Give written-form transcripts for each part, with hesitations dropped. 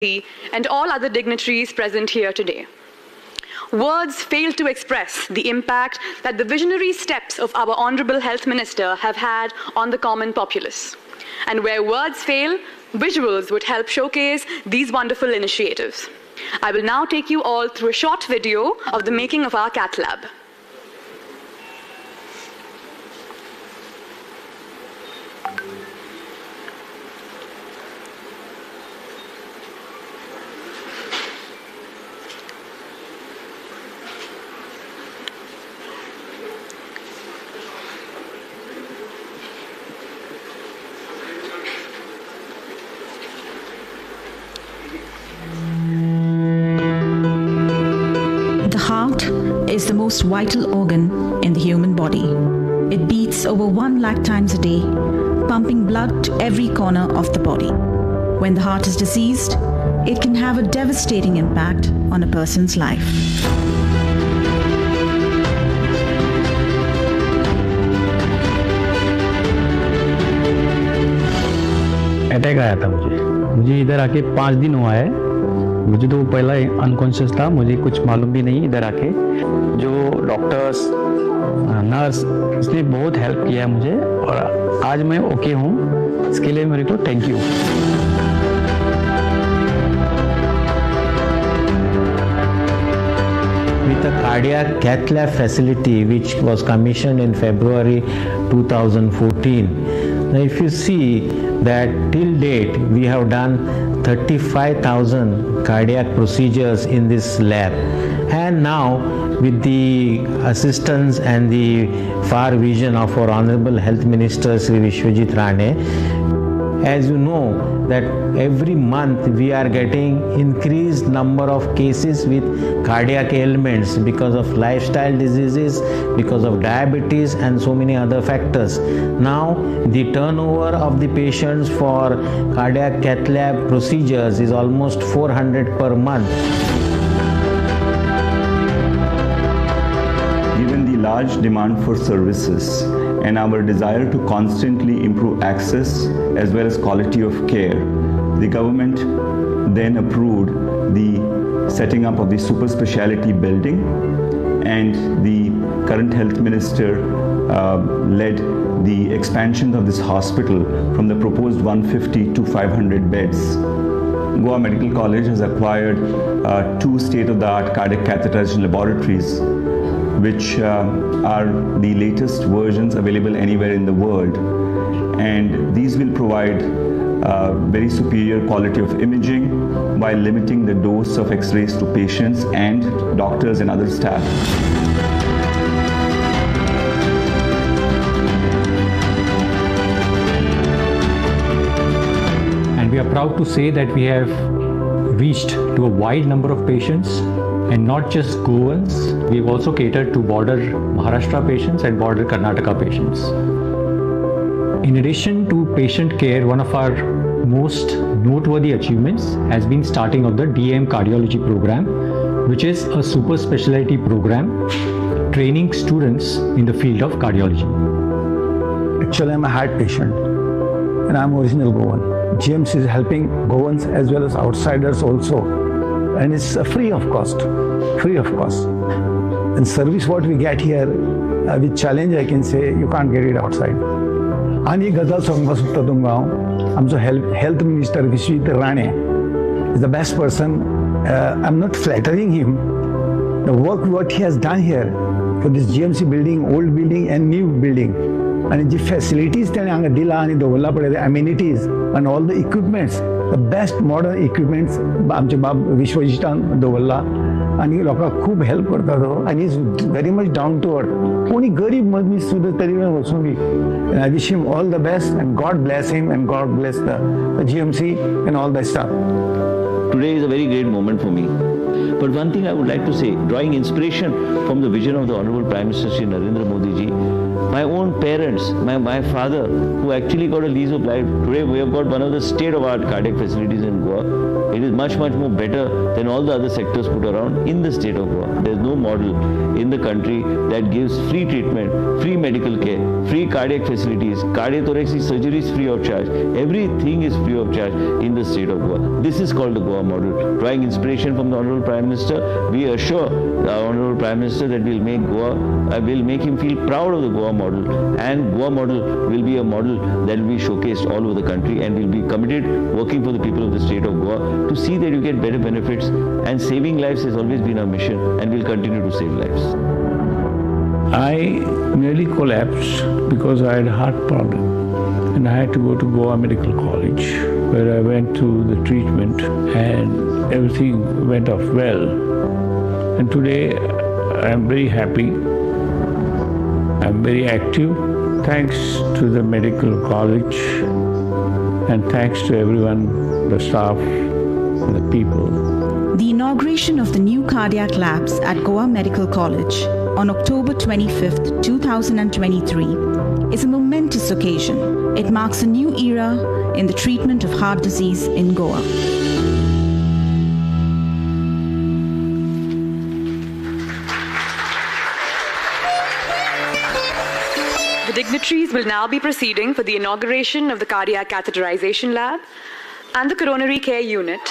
and all other dignitaries present here today. Words fail to express the impact that the visionary steps of our Honorable Health Minister have had on the common populace. And where words fail, visuals would help showcase these wonderful initiatives. I will now take you all through a short video of the making of our cath lab. Is the most vital organ in the human body. It beats over 1 lakh times a day, pumping blood to every corner of the body. When the heart is diseased, it can have a devastating impact on a person's life. Attack आया था मुझे इधर आके 5 दिन हुआ है। मुझे तो पहला अनकॉन्शियस था, मुझे कुछ मालूम भी नहीं। इधर आके जो डॉक्टर्स नर्स इसने बहुत हेल्प किया है मुझे और आज मैं ओके हूँ। इसके लिए मेरे को thank you. With a cardiac cath lab facility which was commissioned in February 2014. Now if you see that till date we have done 35,000 cardiac procedures in this lab, and now with the assistance and the far vision of our Honorable Health Minister Sri Vishwajit RANE, as you know that every month we are getting increased number of cases with cardiac ailments because of lifestyle diseases, because of diabetes and so many other factors. Now the turnover of the patients for cardiac cath lab procedures is almost 400 per month. Given the large demand for services and our desire to constantly improve access as well as quality of care, the government then approved the setting up of the super speciality building, and the current health minister led the expansion of this hospital from the proposed 150 to 500 beds. Goa Medical College has acquired 2 state-of-the-art cardiac catheterization laboratories, which are the latest versions available anywhere in the world, and these will provide very superior quality of imaging while limiting the dose of X-rays to patients and doctors and other staff. And we are proud to say that we have reached to a wide number of patients, and not just Goans. We have also catered to border Maharashtra patients and border Karnataka patients. In addition to patient care, one of our most noteworthy achievements has been starting of the DM cardiology program, which is a super specialty program training students in the field of cardiology. Actually, I'm a heart patient and I'm original Goan. GMC is helping Goans as well as outsiders also, and it's free of cost. And service what we get here with challenge, I can say you can't get it outside. आणि एक गजाल सांगपाक सोदता तुमकां हांव, आमचो health minister Vishwajit Rane is the best person. I'm not flattering him. The work what he has done here for this GMC building, old building and new building, आणि जी facilities ताणें हांगा दिला आनी दवरला पळय amenities and all the equipments, the best modern equipments आमचे बाब विश्वजितान दवरला आनी लोकांक खूब हेल्प करता तो, आनी is very much down to earth. कोणी गरीब मनीस सुद्दां तरी वचून बी. And I wish him all the best and God bless him and God bless the GMC and all the staff. Today is a very great moment for me. But one thing I would like to say, drawing inspiration from the vision of the Honorable Prime Minister Shri Narendra Modi ji, My own parents, my father, who actually got a lease of life. Today we have got one of the state-of-art cardiac facilities in Goa. It is much more better than all the other sectors put around in the state of Goa. There is no model in the country that gives free treatment, free medical care, free cardiac facilities, cardiothoracic surgeries free of charge. Everything is free of charge in the state of Goa. This is called the Goa model. Drawing inspiration from the Honorable Prime Minister, we assure the Honorable Prime Minister that we'll make Goa, will make him feel proud of the Goa model, and Goa model will be a model that will be showcased all over the country, and we'll be committed working for the people of the state of Goa to see that you get better benefits, and saving lives has always been our mission, and we'll continue to save lives. I nearly collapsed because I had a heart problem, and I had to go to Goa Medical College, where I went through the treatment and everything went off well. And today I am very happy. I'm very active. Thanks to the medical college and thanks to everyone, the staff and the people. The inauguration of the new cardiac labs at Goa Medical College on October 25th, 2023 is a momentous occasion. It marks a new era in the treatment of heart disease in Goa. The dignitaries will now be proceeding for the inauguration of the Cardiac Catheterization Lab and the Coronary Care Unit.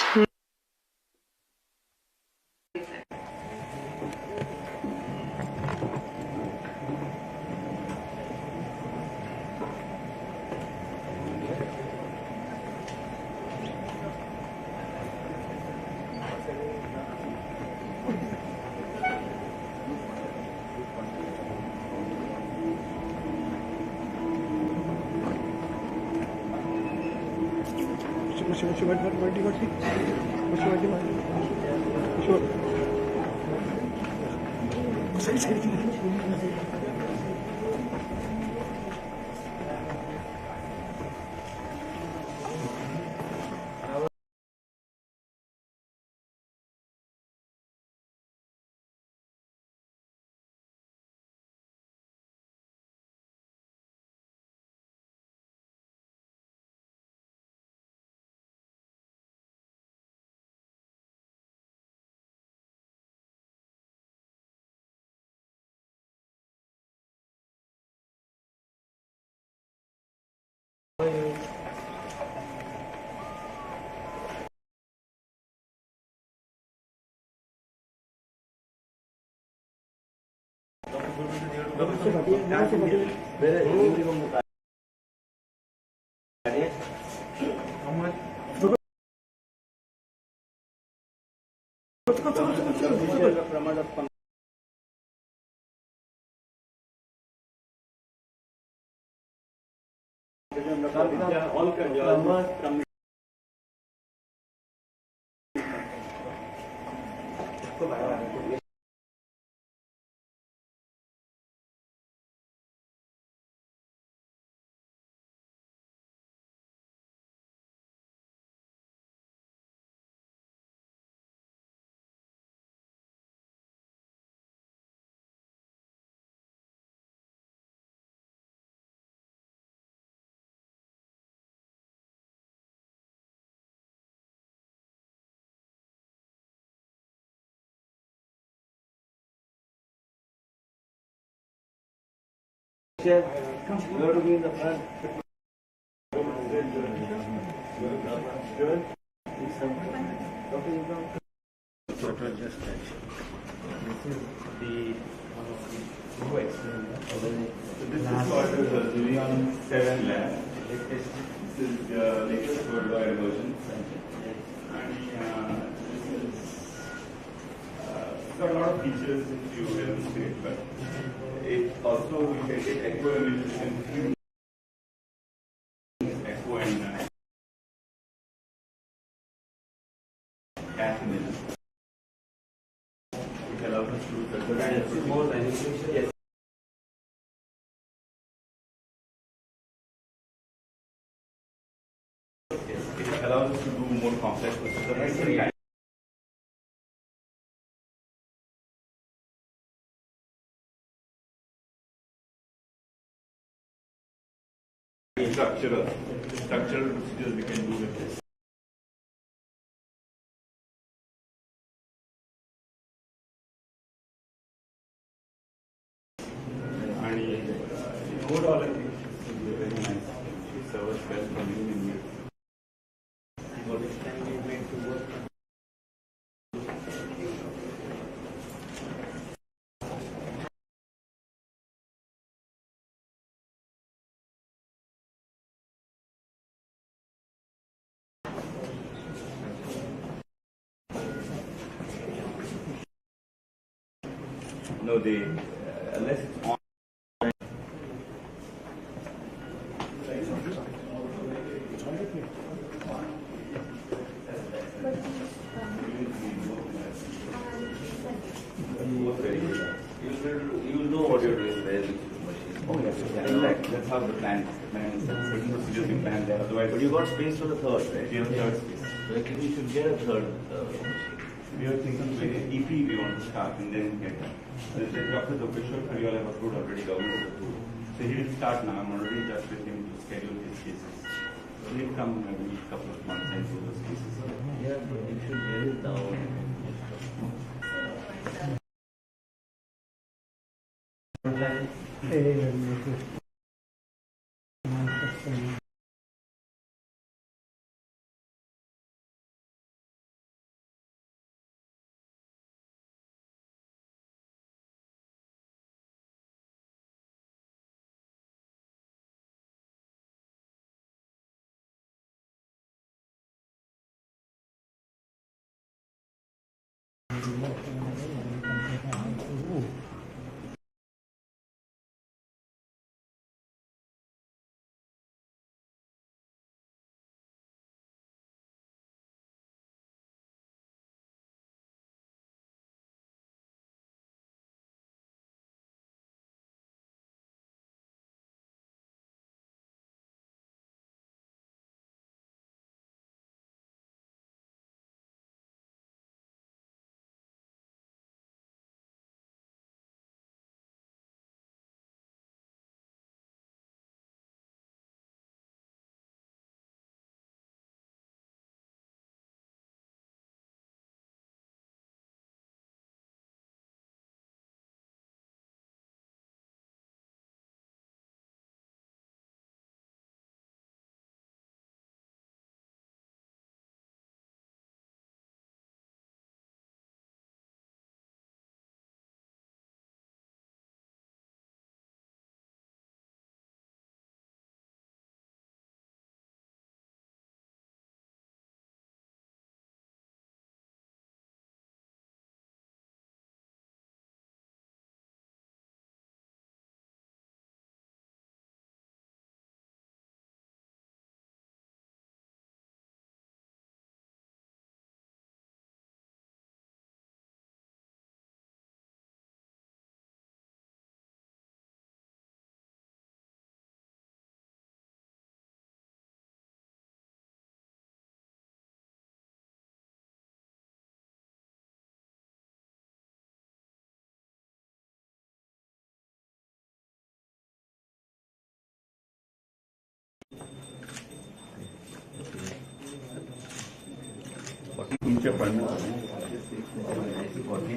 You have to be in the front. This is what the Union 7 lab. This is the latest worldwide version. And this is got a lot of features if you demonstrate, but it also we can take echo emission, echo and cath image, which allows us to do more manipulation. Yes. It allows us to do more complex procedures. structural procedures we can do with this. And overall, I think it's very nice. It serves well for many years. No, they unless it's on. You know what you're doing there. Oh yes, exactly. That's how the plan is. Certain procedures you plan there. Otherwise, But you got space for the third, right? we have third space. Like you should get a third. We are thinking EP we want to start and then get that. Dr. Vishwajit, you all have approved already, government has approved. So he will start now. I'm already in touch with him to schedule his cases. So he'll come maybe a couple of months and do those cases. Yeah, but you should get it now.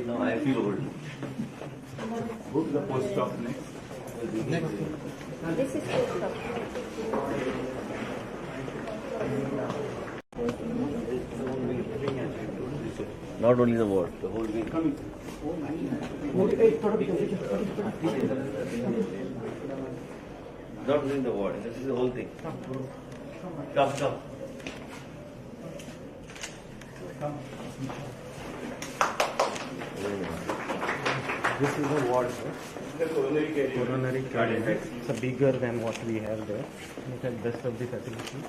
Now I feel old. Go to the post op next. This is post op. Not only the ward, the whole week. Not only the ward, this is the whole thing. Come. This is the ward, sir. The coronary care. Coronary care. It's bigger than what we have there. It has best of the facilities.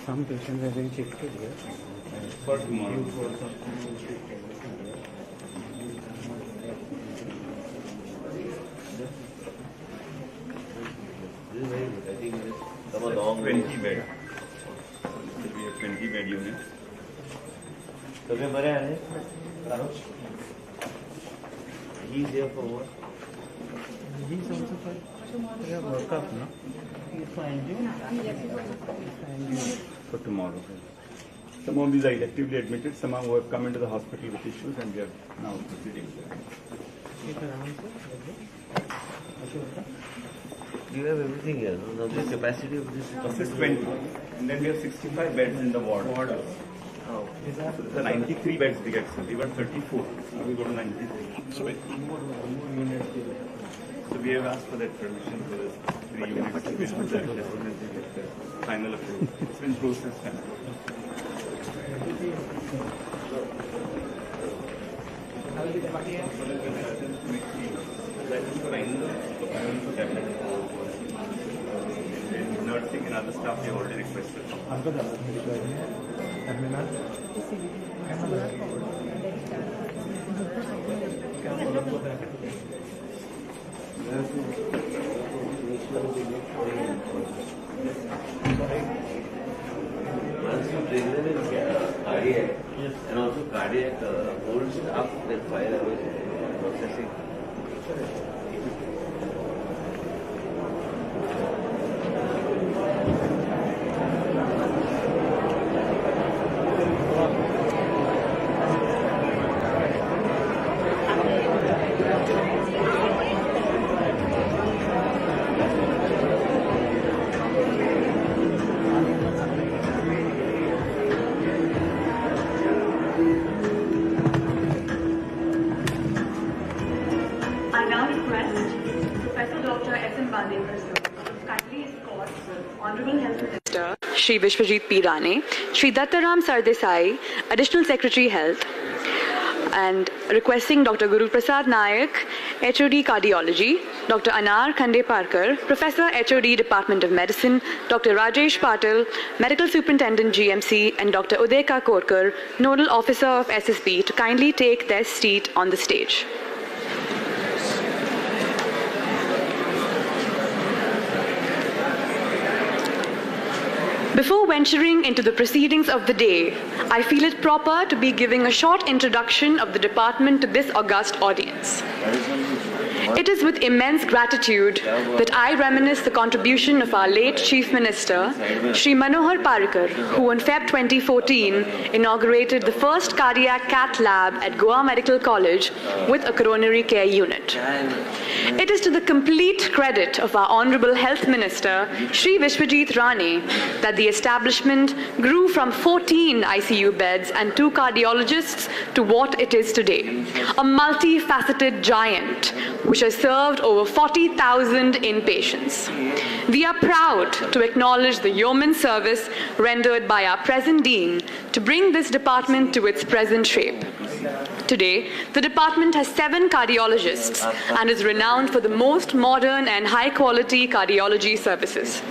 Some patients have been shifted here. For tomorrow. This is very good. I think it is come a long way. 20 bed. We have 20 bed units. सगळे बरे आहे? He's here for what? He's also for workup, no? He's for angio? For tomorrow. Some of these are electively admitted, some who have come into the hospital with issues, and we are now proceeding. You have everything here. No? The capacity of this This is 20, and then we have 65 beds in the ward. Oh. So the 93 beds we get, sir. We were 34. Now we go to 93. So we have asked for that permission for this 3 units. As soon as they get the final approval. It's been processed and nursing and other staff we have already requested. Once you train them in cardiac, and also cardiac old stuff, then 5 hours processing. I now request Professor Dr. S.M. Bandekar sir to kindly escort Honorable Health Minister Shri Vishwajit P. RANE, Shri Dattaram Sardesai, Additional Secretary Health, and requesting Dr. Guru Prasad Nayak, HOD Cardiology, Dr. Anar Khande Parkar, Professor HOD Department of Medicine, Dr. Rajesh Patil, Medical Superintendent GMC, and Dr. Uday Korkar, Nodal Officer of SSB, to kindly take their seat on the stage. Before venturing into the proceedings of the day, I feel it proper to be giving a short introduction of the department to this august audience. It is with immense gratitude that I reminisce the contribution of our late Chief Minister, Shri Manohar Parrikar, who on Feb 2014 inaugurated the first cardiac cath lab at Goa Medical College with a coronary care unit. It is to the complete credit of our Honorable Health Minister, Shri Vishwajit RANE, that the establishment grew from 14 ICU beds and 2 cardiologists to what it is today, a multifaceted giant which has served over 40,000 inpatients. We are proud to acknowledge the yeoman service rendered by our present Dean to bring this department to its present shape. Today, the department has 7 cardiologists and is renowned for the most modern and high-quality cardiology services.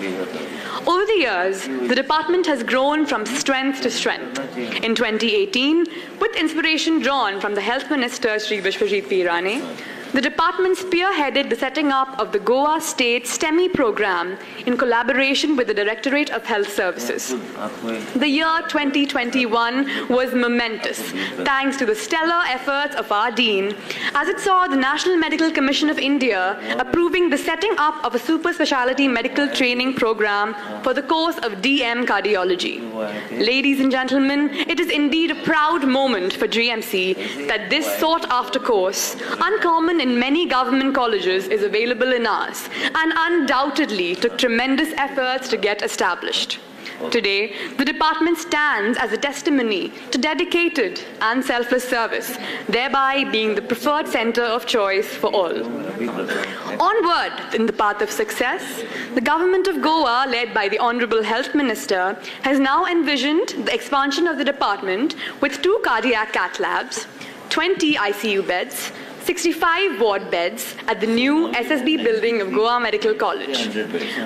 Over the years, the department has grown from strength to strength. In 2018, with inspiration drawn from the Health Minister, Shri Vishwajit P. RANE, the department spearheaded the setting up of the Goa State STEMI program in collaboration with the Directorate of Health Services. The year 2021 was momentous, thanks to the stellar efforts of our Dean, as it saw the National Medical Commission of India approving the setting up of a super specialty medical training program for the course of DM Cardiology. Ladies and gentlemen, it is indeed a proud moment for GMC that this sought-after course, uncommon in many government colleges, is available in ours, and undoubtedly took tremendous efforts to get established. Today, the department stands as a testimony to dedicated and selfless service, thereby being the preferred center of choice for all. Onward in the path of success, the government of Goa, led by the Honorable Health Minister, has now envisioned the expansion of the department with 2 cardiac cath labs, 20 ICU beds, 65 ward beds at the new SSB building of Goa Medical College.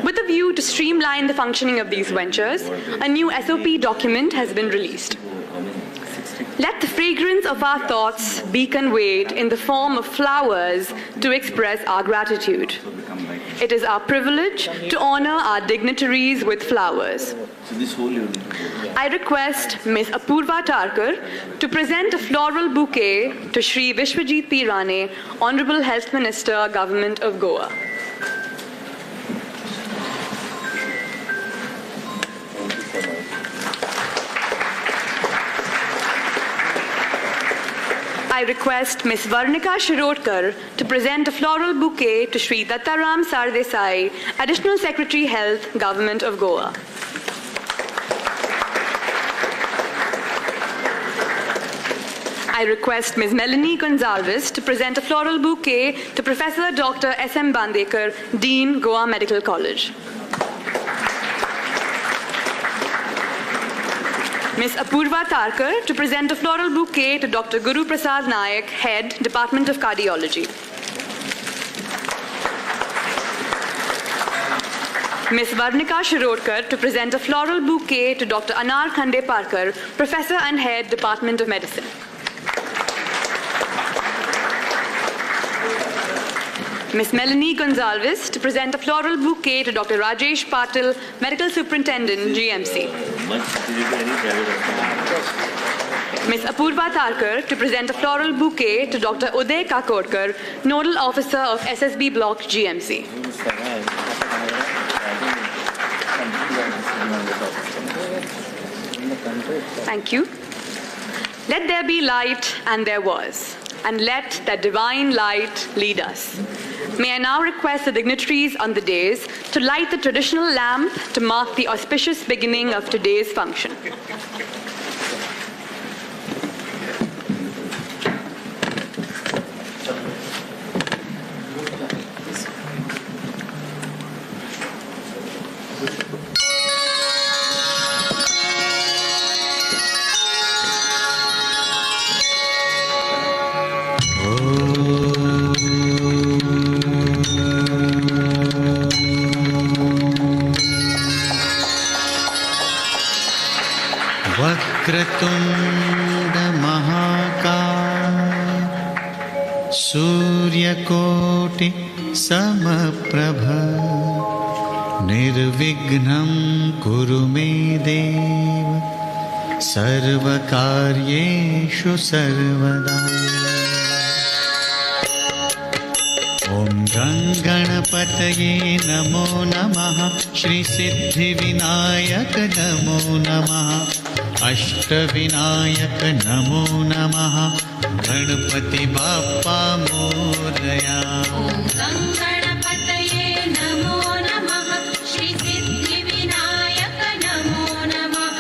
With a view to streamline the functioning of these ventures, a new SOP document has been released. Let the fragrance of our thoughts be conveyed in the form of flowers to express our gratitude. It is our privilege to honor our dignitaries with flowers. I request Ms. Apurva Tarkar to present a floral bouquet to Shri Vishwajit P. RANE, Honorable Health Minister, Government of Goa. I request Ms. Varnika Shirodkar to present a floral bouquet to Shri Dattaram Sardesai, Additional Secretary Health, Government of Goa. I request Ms. Melanie Gonzalez to present a floral bouquet to Professor Dr. S.M. Bandekar, Dean, Goa Medical College. Ms. Apurva Tarkar to present a floral bouquet to Dr. Guru Prasad Nayak, Head, Department of Cardiology. Ms. Varnika Shirodkar to present a floral bouquet to Dr. Anar Khande Parkar, Professor and Head, Department of Medicine. Ms. Melanie Gonzalez to present a floral bouquet to Dr. Rajesh Patil, Medical Superintendent, GMC. Ms. Apurva Tarkar to present a floral bouquet to Dr. Uday Kakodkar, Nodal Officer of SSB Block, GMC. Thank you. Let there be light, and there was, and let that divine light lead us. May I now request the dignitaries on the dais to light the traditional lamp to mark the auspicious beginning of today's function. वक्रतुण्ड महाकाय सूर्यकोटि समप्रभ निर्विघ्नं कुरु मे देव सर्वकार्येषु सर्वदा। ॐ गणपतये नमो नमः, श्री सिद्धिविनायक नमो नमः, अष्टविनायक नमो नमः, गणपति बाप्पा मोरया। ॐ गणपतये नमो नमः, श्री सिद्धिविनायक नमो नमः,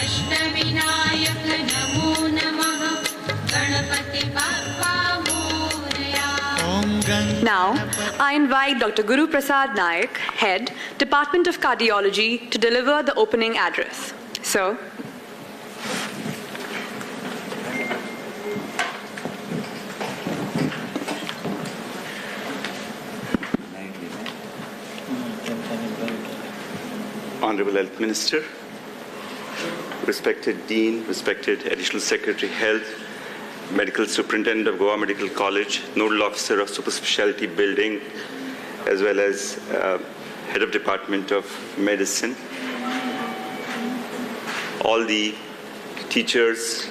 अष्टविनायक नमो नमः, Ganpati Bappa Morya. Now, I invite Dr. Guru Prasad Nayak, Head, Department of Cardiology, to deliver the opening address. So, Honorable Health Minister, respected Dean, respected Additional Secretary Health, Medical Superintendent of Goa Medical College, Nodal Officer of Super Specialty Building, as well as Head of Department of Medicine, all the teachers,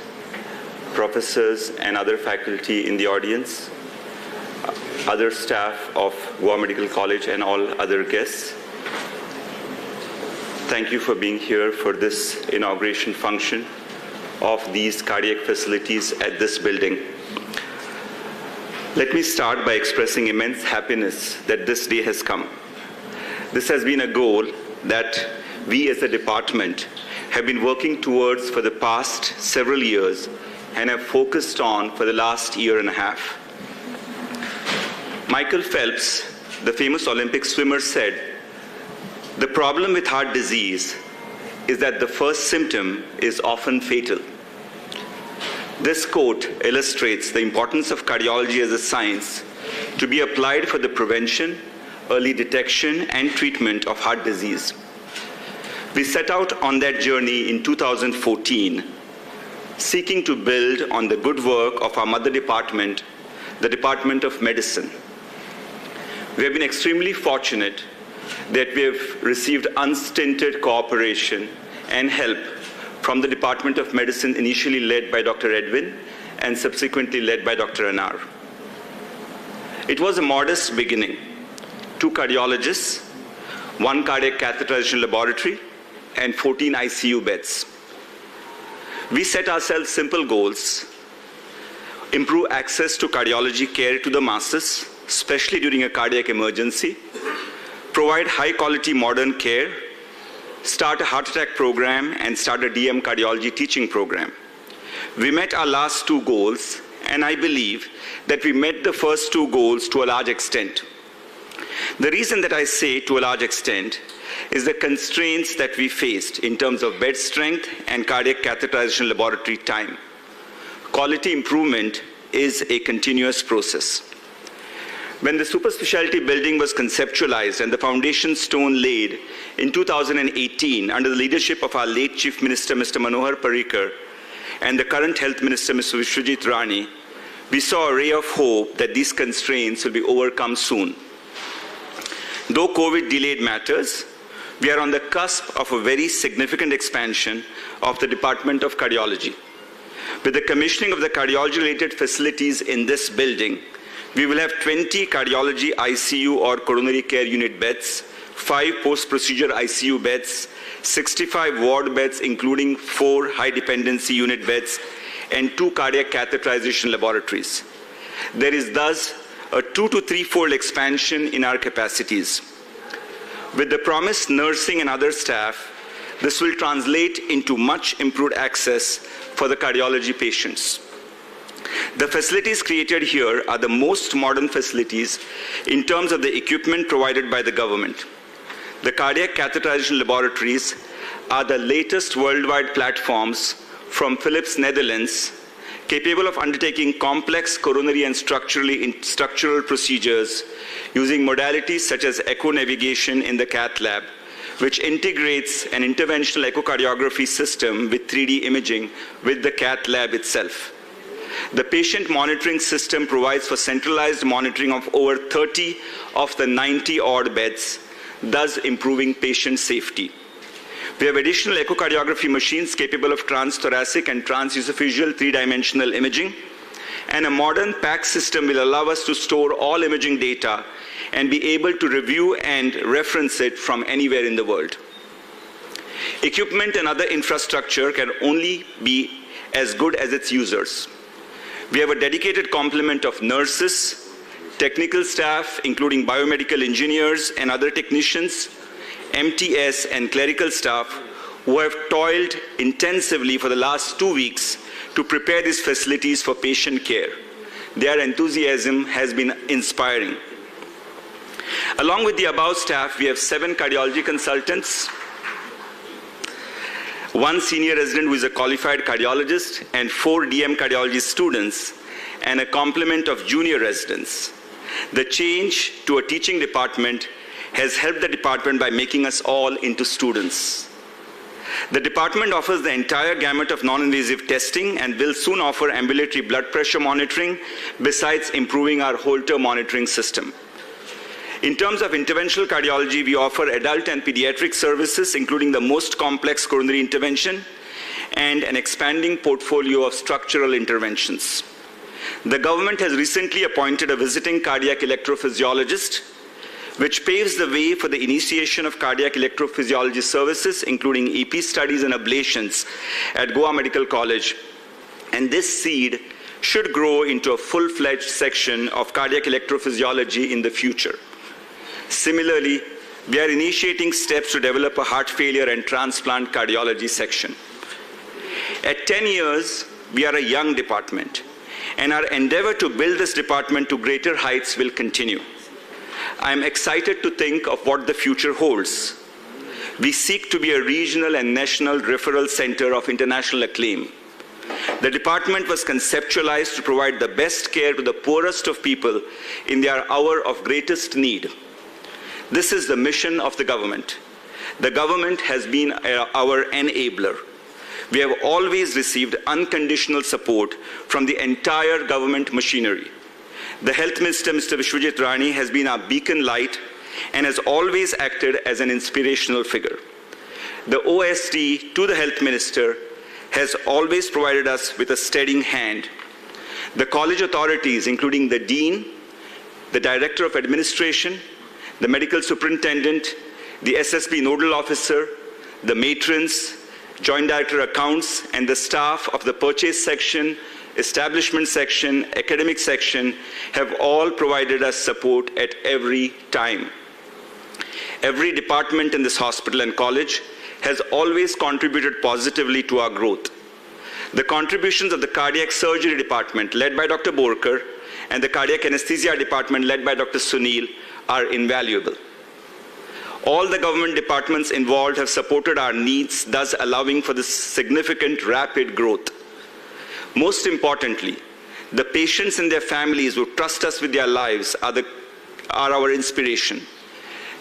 professors, and other faculty in the audience, other staff of Goa Medical College, and all other guests. Thank you for being here for this inauguration function of these cardiac facilities at this building. Let me start by expressing immense happiness that this day has come. This has been a goal that we as a department have been working towards for the past several years and have focused on for the last year and a half. Michael Phelps, the famous Olympic swimmer, said, "The problem with heart disease is that the first symptom is often fatal." This quote illustrates the importance of cardiology as a science to be applied for the prevention, early detection, and treatment of heart disease. We set out on that journey in 2014, seeking to build on the good work of our mother department, the Department of Medicine. We have been extremely fortunate that we have received unstinted cooperation and help from the Department of Medicine, initially led by Dr. Edwin and subsequently led by Dr. Anar. It was a modest beginning. 2 cardiologists, 1 cardiac catheterization laboratory, and 14 ICU beds. We set ourselves simple goals: improve access to cardiology care to the masses, especially during a cardiac emergency, provide high-quality modern care, start a heart attack program, and start a DM cardiology teaching program. We met our last 2 goals, and I believe that we met the first 2 goals to a large extent. The reason that I say to a large extent is the constraints that we faced in terms of bed strength and cardiac catheterization laboratory time. Quality improvement is a continuous process. When the super specialty building was conceptualized and the foundation stone laid in 2018 under the leadership of our late Chief Minister, Mr. Manohar Parrikar, and the current Health Minister, Mr. Vishwajit RANE, we saw a ray of hope that these constraints will be overcome soon. Though COVID delayed matters, we are on the cusp of a very significant expansion of the Department of Cardiology. With the commissioning of the cardiology-related facilities in this building, we will have 20 cardiology ICU or coronary care unit beds, 5 post-procedure ICU beds, 65 ward beds including 4 high-dependency unit beds, and 2 cardiac catheterization laboratories. There is thus a 2 to 3-fold expansion in our capacities. With the promised nursing and other staff, this will translate into much improved access for the cardiology patients. The facilities created here are the most modern facilities in terms of the equipment provided by the government. The cardiac catheterization laboratories are the latest worldwide platforms from Philips, Netherlands, capable of undertaking complex coronary and structural procedures using modalities such as echo navigation in the cath lab, which integrates an interventional echocardiography system with 3D imaging with the cath lab itself. The patient monitoring system provides for centralized monitoring of over 30 of the 90-odd beds, thus improving patient safety. We have additional echocardiography machines capable of transthoracic and transesophageal 3-dimensional imaging, and a modern PACS system will allow us to store all imaging data and be able to review and reference it from anywhere in the world. Equipment and other infrastructure can only be as good as its users. We have a dedicated complement of nurses, technical staff, including biomedical engineers and other technicians, MTS and clerical staff who have toiled intensively for the last 2 weeks to prepare these facilities for patient care. Their enthusiasm has been inspiring. Along with the above staff, we have 7 cardiology consultants, 1 senior resident who is a qualified cardiologist, and 4 DM cardiology students, and a complement of junior residents. The change to a teaching department has helped the department by making us all into students. The department offers the entire gamut of non-invasive testing and will soon offer ambulatory blood pressure monitoring, besides improving our Holter monitoring system. In terms of interventional cardiology, we offer adult and pediatric services, including the most complex coronary intervention and an expanding portfolio of structural interventions. The government has recently appointed a visiting cardiac electrophysiologist, which paves the way for the initiation of cardiac electrophysiology services, including EP studies and ablations at Goa Medical College. And this seed should grow into a full-fledged section of cardiac electrophysiology in the future. Similarly, we are initiating steps to develop a heart failure and transplant cardiology section. At 10 years, we are a young department, and our endeavor to build this department to greater heights will continue. I am excited to think of what the future holds. We seek to be a regional and national referral center of international acclaim. The department was conceptualized to provide the best care to the poorest of people in their hour of greatest need. This is the mission of the government. The government has been our enabler. we have always received unconditional support from the entire government machinery. The Health Minister, Mr. Vishwajit RANE, has been our beacon light and has always acted as an inspirational figure. The OSD to the Health Minister has always provided us with a steadying hand. The college authorities, including the Dean, the Director of Administration, the Medical Superintendent, the SSB Nodal Officer, the matrons, Joint Director Accounts, and the staff of the Purchase Section, Establishment Section, Academic Section, have all provided us support at every time. Every department in this hospital and college has always contributed positively to our growth. The contributions of the Cardiac Surgery Department, led by Dr. Borkar, and the Cardiac Anesthesia Department, led by Dr. Sunil, are invaluable. All the government departments involved have supported our needs, thus allowing for this significant, rapid growth. Most importantly, the patients and their families who trust us with their lives are our inspiration.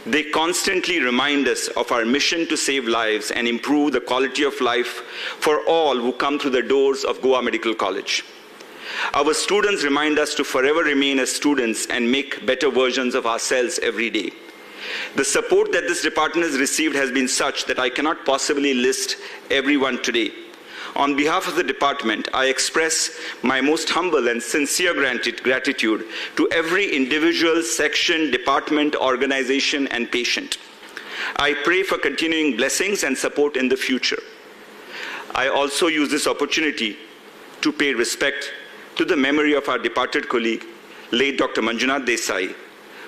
They constantly remind us of our mission to save lives and improve the quality of life for all who come through the doors of Goa Medical College. Our students remind us to forever remain as students and make better versions of ourselves every day. The support that this department has received has been such that I cannot possibly list everyone today. On behalf of the department, I express my most humble and sincere gratitude to every individual, section, department, organization, and patient. I pray for continuing blessings and support in the future. I also use this opportunity to pay respect to the memory of our departed colleague, late Dr. Manjunath Desai,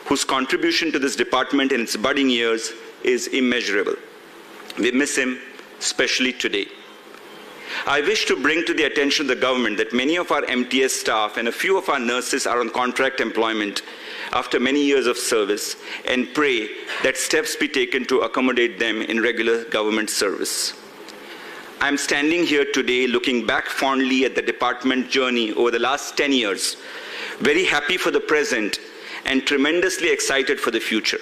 whose contribution to this department in its budding years is immeasurable. We miss him, especially today. I wish to bring to the attention of the government that many of our MTS staff and a few of our nurses are on contract employment after many years of service, and pray that steps be taken to accommodate them in regular government service. I'm standing here today looking back fondly at the department journey over the last 10 years, very happy for the present and tremendously excited for the future.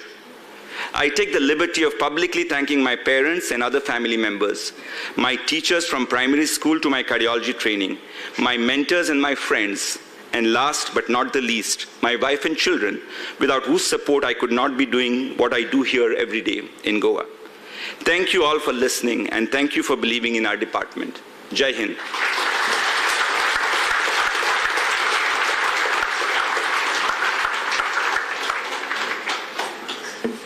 I take the liberty of publicly thanking my parents and other family members, my teachers from primary school to my cardiology training, my mentors and my friends, and last but not the least, my wife and children, without whose support I could not be doing what I do here every day in Goa. Thank you all for listening, and thank you for believing in our department. Jai Hind.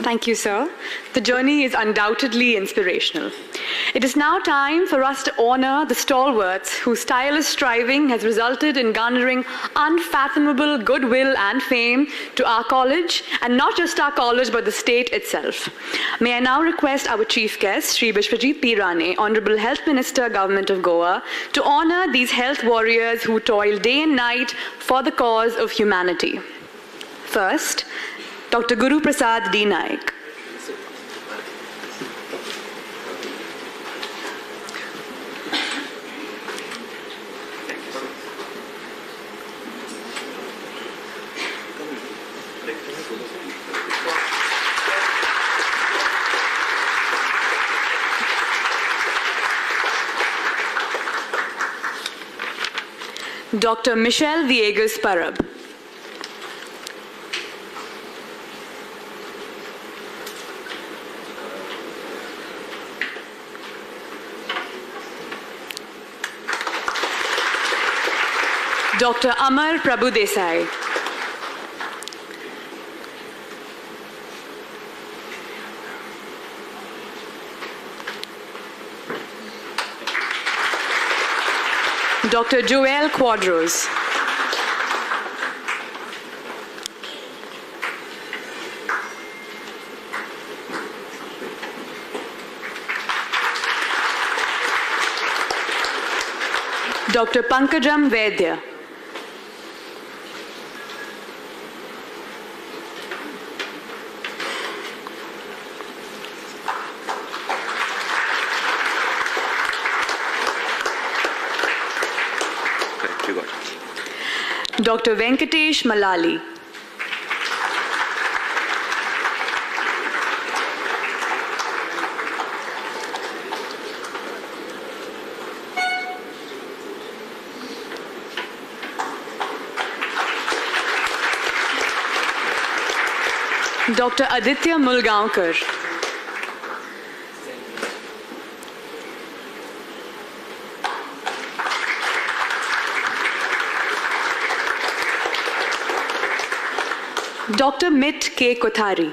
Thank you, sir. The journey is undoubtedly inspirational. It is now time for us to honor the stalwarts whose tireless striving has resulted in garnering unfathomable goodwill and fame to our college, and not just our college, but the state itself. May I now request our chief guest, Shri Vishwajit P. RANE, Honorable Health Minister, Government of Goa, to honor these health warriors who toil day and night for the cause of humanity. First, Dr. Guru Prasad D. Naik. Dr. Michelle Viegas Parab. Dr. Amar Prabhu Desai. Dr. Joel Quadros. Dr. Pankajam Vaidya. Dr. Venkatesh Malali. Dr. Aditya Mulgaonkar. Dr. Mit K. Kothari.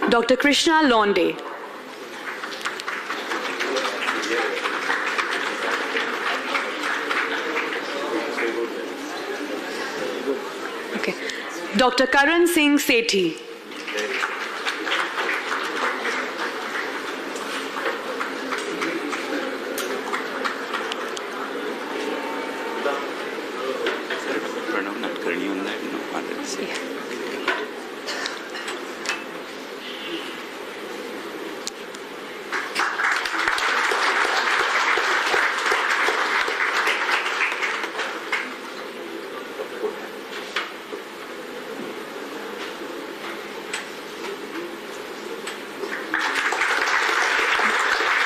Dr. Krishna Londe. Okay. Dr. Karan Singh Sethi.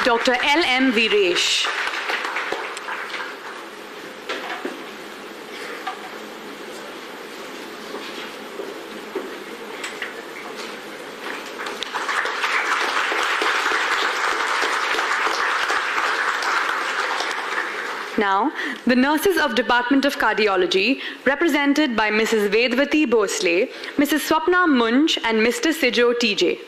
Dr. L.M. Viresh. Now, the nurses of Department of Cardiology, represented by Mrs. Vedvati Bhosle, Mrs. Swapna Munch, and Mr. Sijo TJ.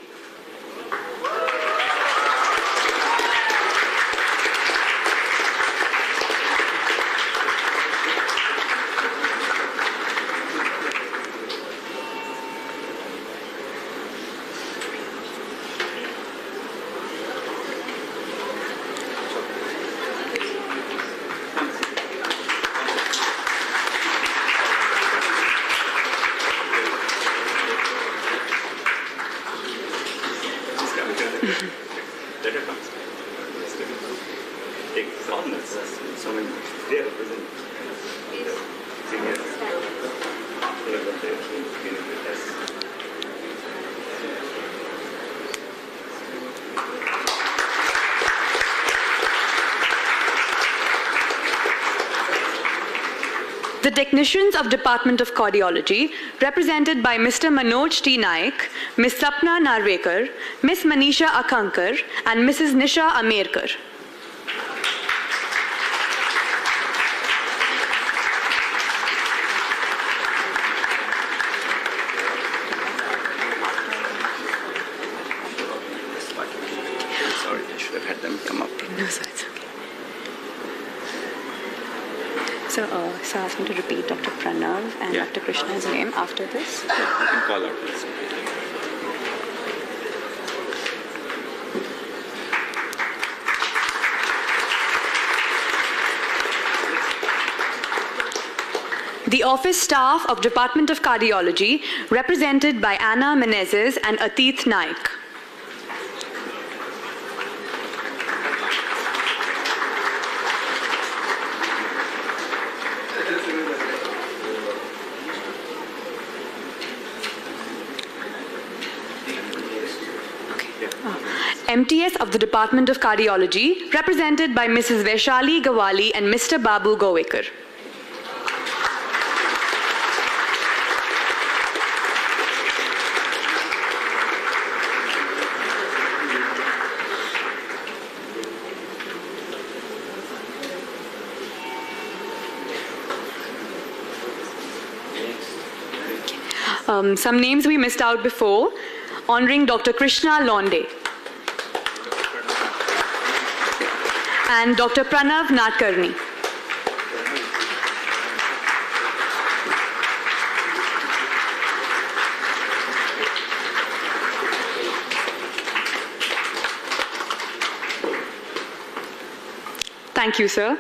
The technicians of Department of Cardiology, represented by Mr. Manoj T. Naik, Ms. Sapna Narvekar, Ms. Manisha Akankar, and Mrs. Nisha Amerkar. Sorry, I should have had them come up. No, sir, it's okay. So, ask me to repeat Dr. Pranav and Dr. Krishna's name after this. Yeah, you can call out this. The office staff of Department of Cardiology, represented by Anna Menezes and Atit Naik. MTS of the Department of Cardiology, represented by Mrs. Vaishali Gawali and Mr. Babu Govekar. Some names we missed out before, honoring Dr. Krishna Londe and Dr. Pranav Nadkarni. Thank you, sir.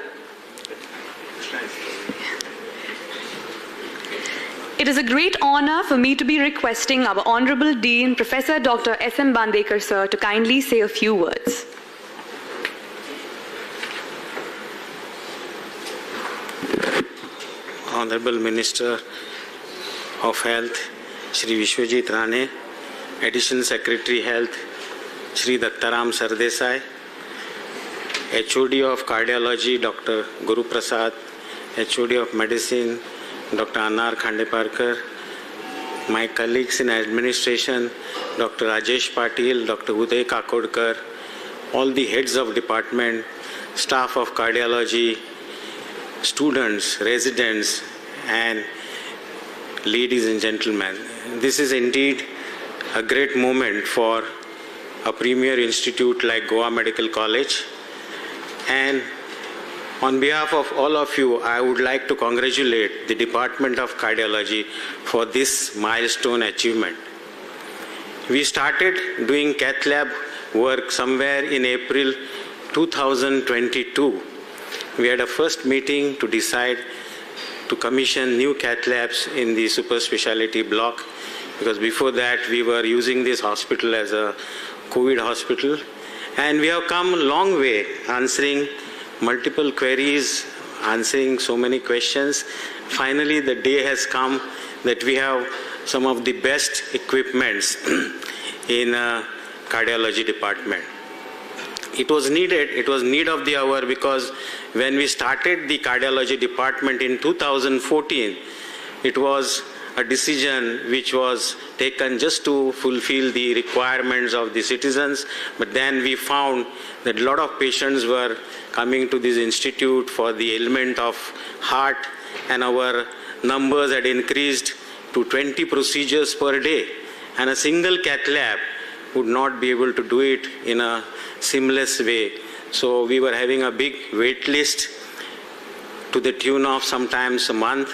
It is a great honor for me to be requesting our Honorable Dean, Professor Dr. S.M. Bandekar, sir, to kindly say a few words. Honorable Minister of Health, Shri Vishwajit RANE, Additional Secretary Health, Shri Dattaram Sardesai, HOD of Cardiology, Dr. Guru Prasad, HOD of Medicine, Dr. Anar Khandeparkar, my colleagues in administration, Dr. Rajesh Patil, Dr. Uday Kakodkar, all the heads of department, staff of cardiology, students, residents, and ladies and gentlemen. This is indeed a great moment for a premier institute like Goa Medical College. And on behalf of all of you, I would like to congratulate the Department of Cardiology for this milestone achievement. We started doing cath lab work somewhere in April 2022. We had a first meeting to decide to commission new cath labs in the super specialty block, because before that we were using this hospital as a COVID hospital. And we have come a long way, answering multiple queries, answering so many questions. Finally, the day has come that we have some of the best equipments in cardiology department. It was needed, it was need of the hour, because when we started the cardiology department in 2014, it was a decision which was taken just to fulfill the requirements of the citizens. But then we found that a lot of patients were coming to this institute for the ailment of heart, and our numbers had increased to 20 procedures per day. And a single cath lab would not be able to do it in a seamless way. So we were having a big wait list to the tune of sometimes a month.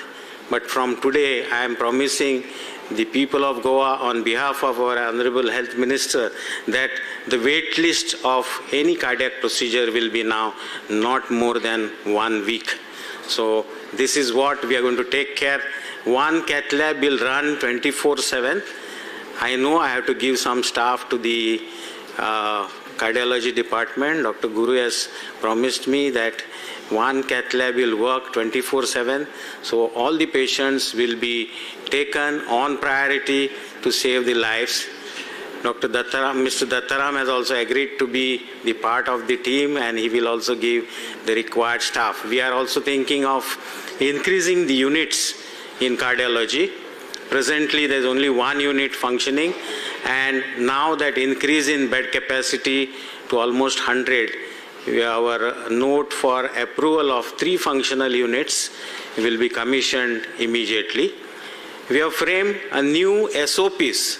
But from today, I am promising the people of Goa, on behalf of our Honorable Health Minister, that the wait list of any cardiac procedure will be now not more than 1 week. So this is what we are going to take care. One cath lab will run 24/7. I know I have to give some staff to the cardiology department. Dr. Guru has promised me that one cath lab will work 24/7. So all the patients will be taken on priority to save the lives. Mr. Dattaram has also agreed to be the part of the team, and he will also give the required staff. We are also thinking of increasing the units in cardiology. Presently, there is only one unit functioning, and now that increase in bed capacity to almost 100, our note for approval of 3 functional units will be commissioned immediately. We have framed a new SOPs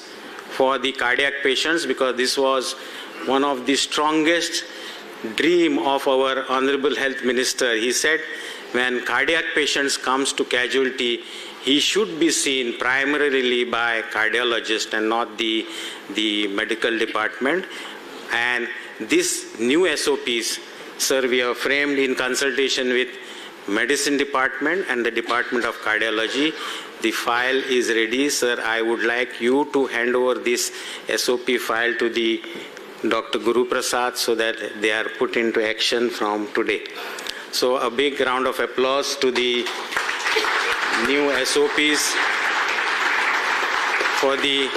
for the cardiac patients, because this was one of the strongest dream of our Honorable Health Minister. He said when cardiac patients comes to casualty, he should be seen primarily by cardiologist and not the medical department. And this new SOPs, sir, we have framed in consultation with medicine department and the Department of Cardiology. The file is ready, sir. I would like you to hand over this SOP file to the Dr. Guru Prasad so that they are put into action from today. So a big round of applause to the new SOPs for the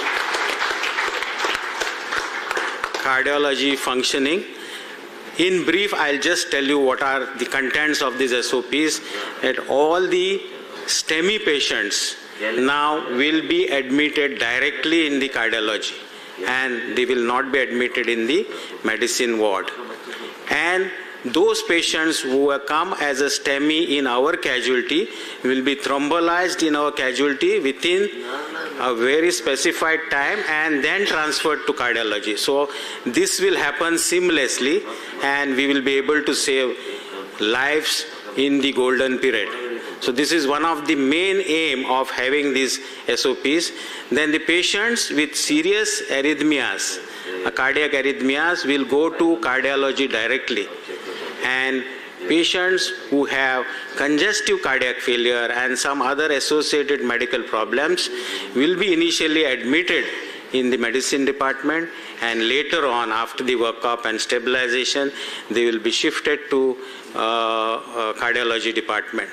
cardiology functioning. In brief, I'll just tell you what are the contents of these SOPs. That all the STEMI patients now will be admitted directly in the cardiology, and they will not be admitted in the medicine ward. And those patients who have come as a STEMI in our casualty will be thrombolized in our casualty within a very specified time and then transferred to cardiology. So this will happen seamlessly, and we will be able to save lives in the golden period. So this is one of the main aim of having these SOPs. Then the patients with serious arrhythmias, cardiac arrhythmias, will go to cardiology directly. And patients who have congestive cardiac failure and some other associated medical problems will be initially admitted in the medicine department, and later on, after the workup and stabilization, they will be shifted to cardiology department.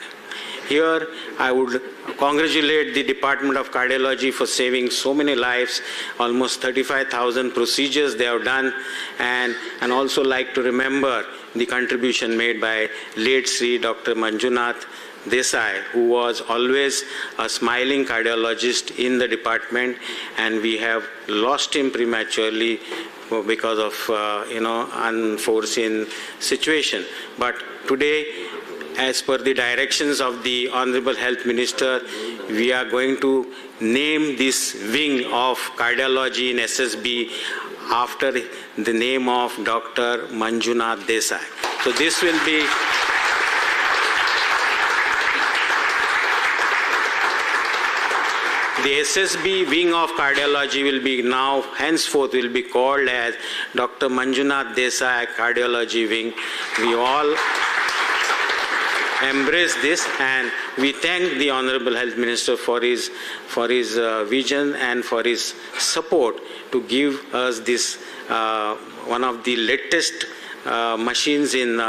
here I would congratulate the Department of Cardiology for saving so many lives, almost 35,000 procedures they have done, and also like to remember the contribution made by late Sri Dr. Manjunath Desai, who was always a smiling cardiologist in the department, and we have lost him prematurely because of unforeseen situation. But today, as per the directions of the Honorable Health Minister, we are going to name this wing of cardiology in SSB after the name of Dr. Manjunath Desai. So this will be the SSB wing of cardiology will be now, henceforth, will be called as Dr. Manjunath Desai Cardiology Wing. We all embrace this, and we thank the Honorable Health Minister for his vision and for his support to give us this one of the latest machines in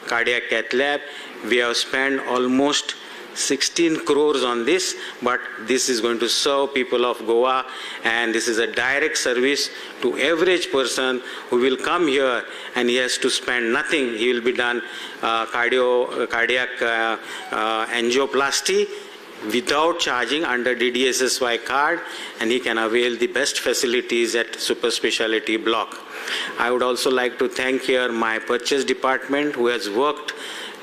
cardiac cath lab. We have spent almost 16 crores on this, but this is going to serve people of Goa, and this is a direct service to average person who will come here, and he has to spend nothing. He will be done cardiac angioplasty without charging under DDSSY card, and he can avail the best facilities at super specialty block. I would also like to thank here my purchase department, who has worked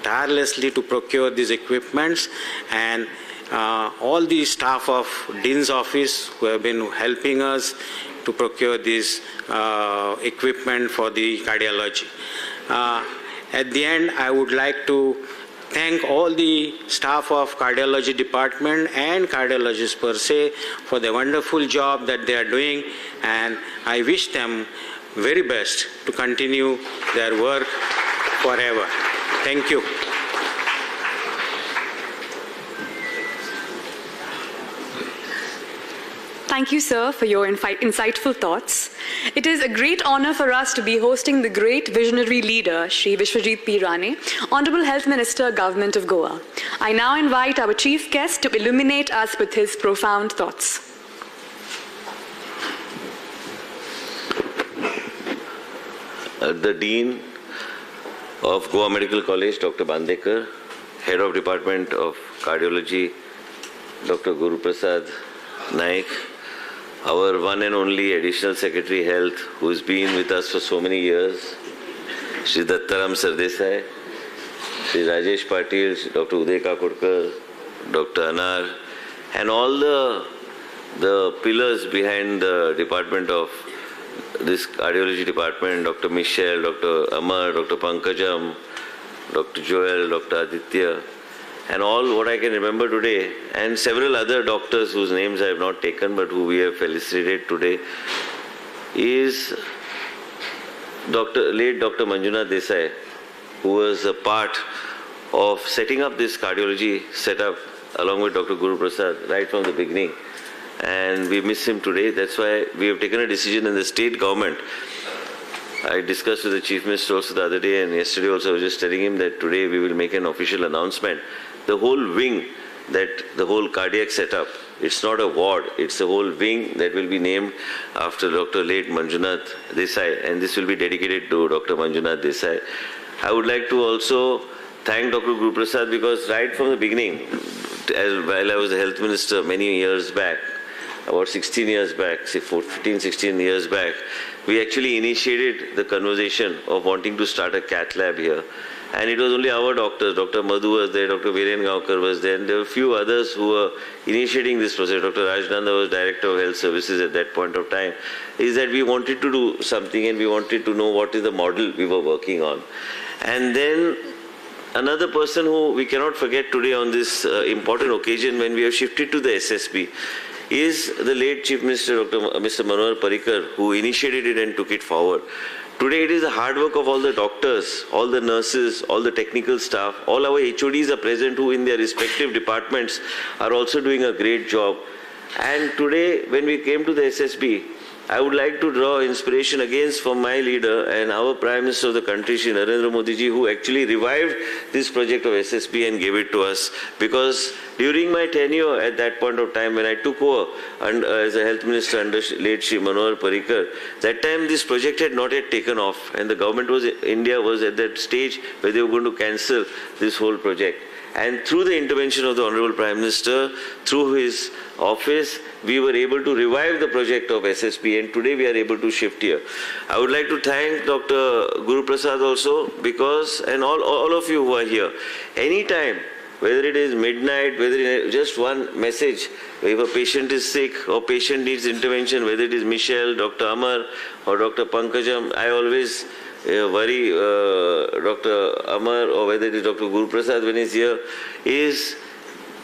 tirelessly to procure these equipments, and all the staff of Dean's office who have been helping us to procure this equipment for the cardiology. At the end, I would like to thank all the staff of cardiology department and cardiologists per se for the wonderful job that they are doing, and I wish them very best to continue their work forever. Thank you. Thank you, sir, for your insightful thoughts. It is a great honor for us to be hosting the great visionary leader, Shri Vishwajit P. RANE, Honorable Health Minister, Government of Goa. I now invite our chief guest to illuminate us with his profound thoughts. The Dean of Goa Medical College, Dr. Bandekar, Head of Department of Cardiology, Dr. Guru Prasad Naik, our one and only Additional Secretary Health, who has been with us for so many years, Shri Dattaram Sardesai, Shri Rajesh Patil, Dr. Uday Kakurkar, Dr. Anar, and all the pillars behind the department of this cardiology department, Dr. Michelle, Dr. Amar, Dr. Pankajam, Dr. Joel, Dr. Aditya, and all what I can remember today, and several other doctors whose names I have not taken but who we have felicitated today, is late Dr. Manjunath Desai, who was a part of setting up this cardiology setup along with Dr. Guru Prasad right from the beginning. And we miss him today. That's why we have taken a decision in the state government. I discussed with the Chief Minister also the other day, and yesterday also I was just telling him that today we will make an official announcement. The whole wing, the whole cardiac setup, it's not a ward, it's a whole wing that will be named after Dr. late Manjunath Desai, and this will be dedicated to Dr. Manjunath Desai. I would like to also thank Dr. Guru Prasad, because right from the beginning, while I was the health minister many years back, about 16 years back, say 15, 16 years back, we actually initiated the conversation of wanting to start a cath lab here. And it was only our doctors, Dr. Madhu was there, Dr. Viren Gaonkar was there, and there were a few others who were initiating this process. Dr. Rajnanda was Director of Health Services at that point of time. Is that we wanted to do something, and we wanted to know what is the model we were working on. And then another person who we cannot forget today on this important occasion when we have shifted to the SSB is the late Chief Minister, Mr. Manohar Parrikar, who initiated it and took it forward. Today it is the hard work of all the doctors, all the nurses, all the technical staff, all our HODs are present who in their respective departments are also doing a great job. And today when we came to the SSB, I would like to draw inspiration again from my leader and our Prime Minister of the country, Shri Narendra Modi ji, who actually revived this project of SSP and gave it to us. Because during my tenure at that point of time, when I took over as a health minister under late Shri Manohar Parrikar, that time this project had not yet taken off, and the government India was at that stage where they were going to cancel this whole project. And through the intervention of the Honorable Prime Minister, through his office, we were able to revive the project of SSP, and today we are able to shift here. I would like to thank Dr. Guru Prasad also, because, and all of you who are here, anytime, whether it is midnight, whether it is just one message, if a patient is sick or patient needs intervention, whether it is Michelle, Dr. Amar or Dr. Pankajam, I always worry Dr. Amar or whether it is Dr. Guru Prasad when he's here, is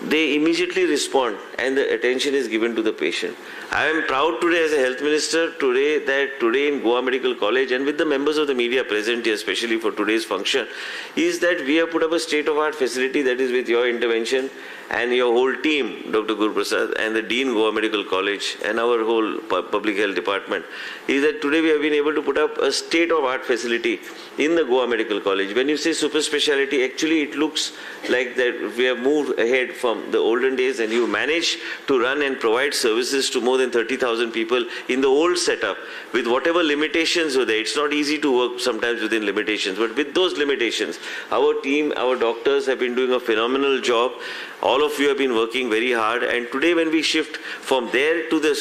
they immediately respond and the attention is given to the patient. I am proud today as a health minister that today in Goa Medical College and with the members of the media present here, especially for today's function, is that we have put up a state-of-art facility that is with your intervention and your whole team, Dr. Guru Prasad and the Dean Goa Medical College and our whole public health department, is that today we have been able to put up a state-of-art facility in the Goa Medical College. When you say super speciality, actually it looks like that we have moved ahead from the olden days, and you manage to run and provide services to more than 30,000 people in the old setup with whatever limitations were there. It's not easy to work sometimes within limitations, but with those limitations, our team, our doctors have been doing a phenomenal job. All of you have been working very hard, and today when we shift from there to the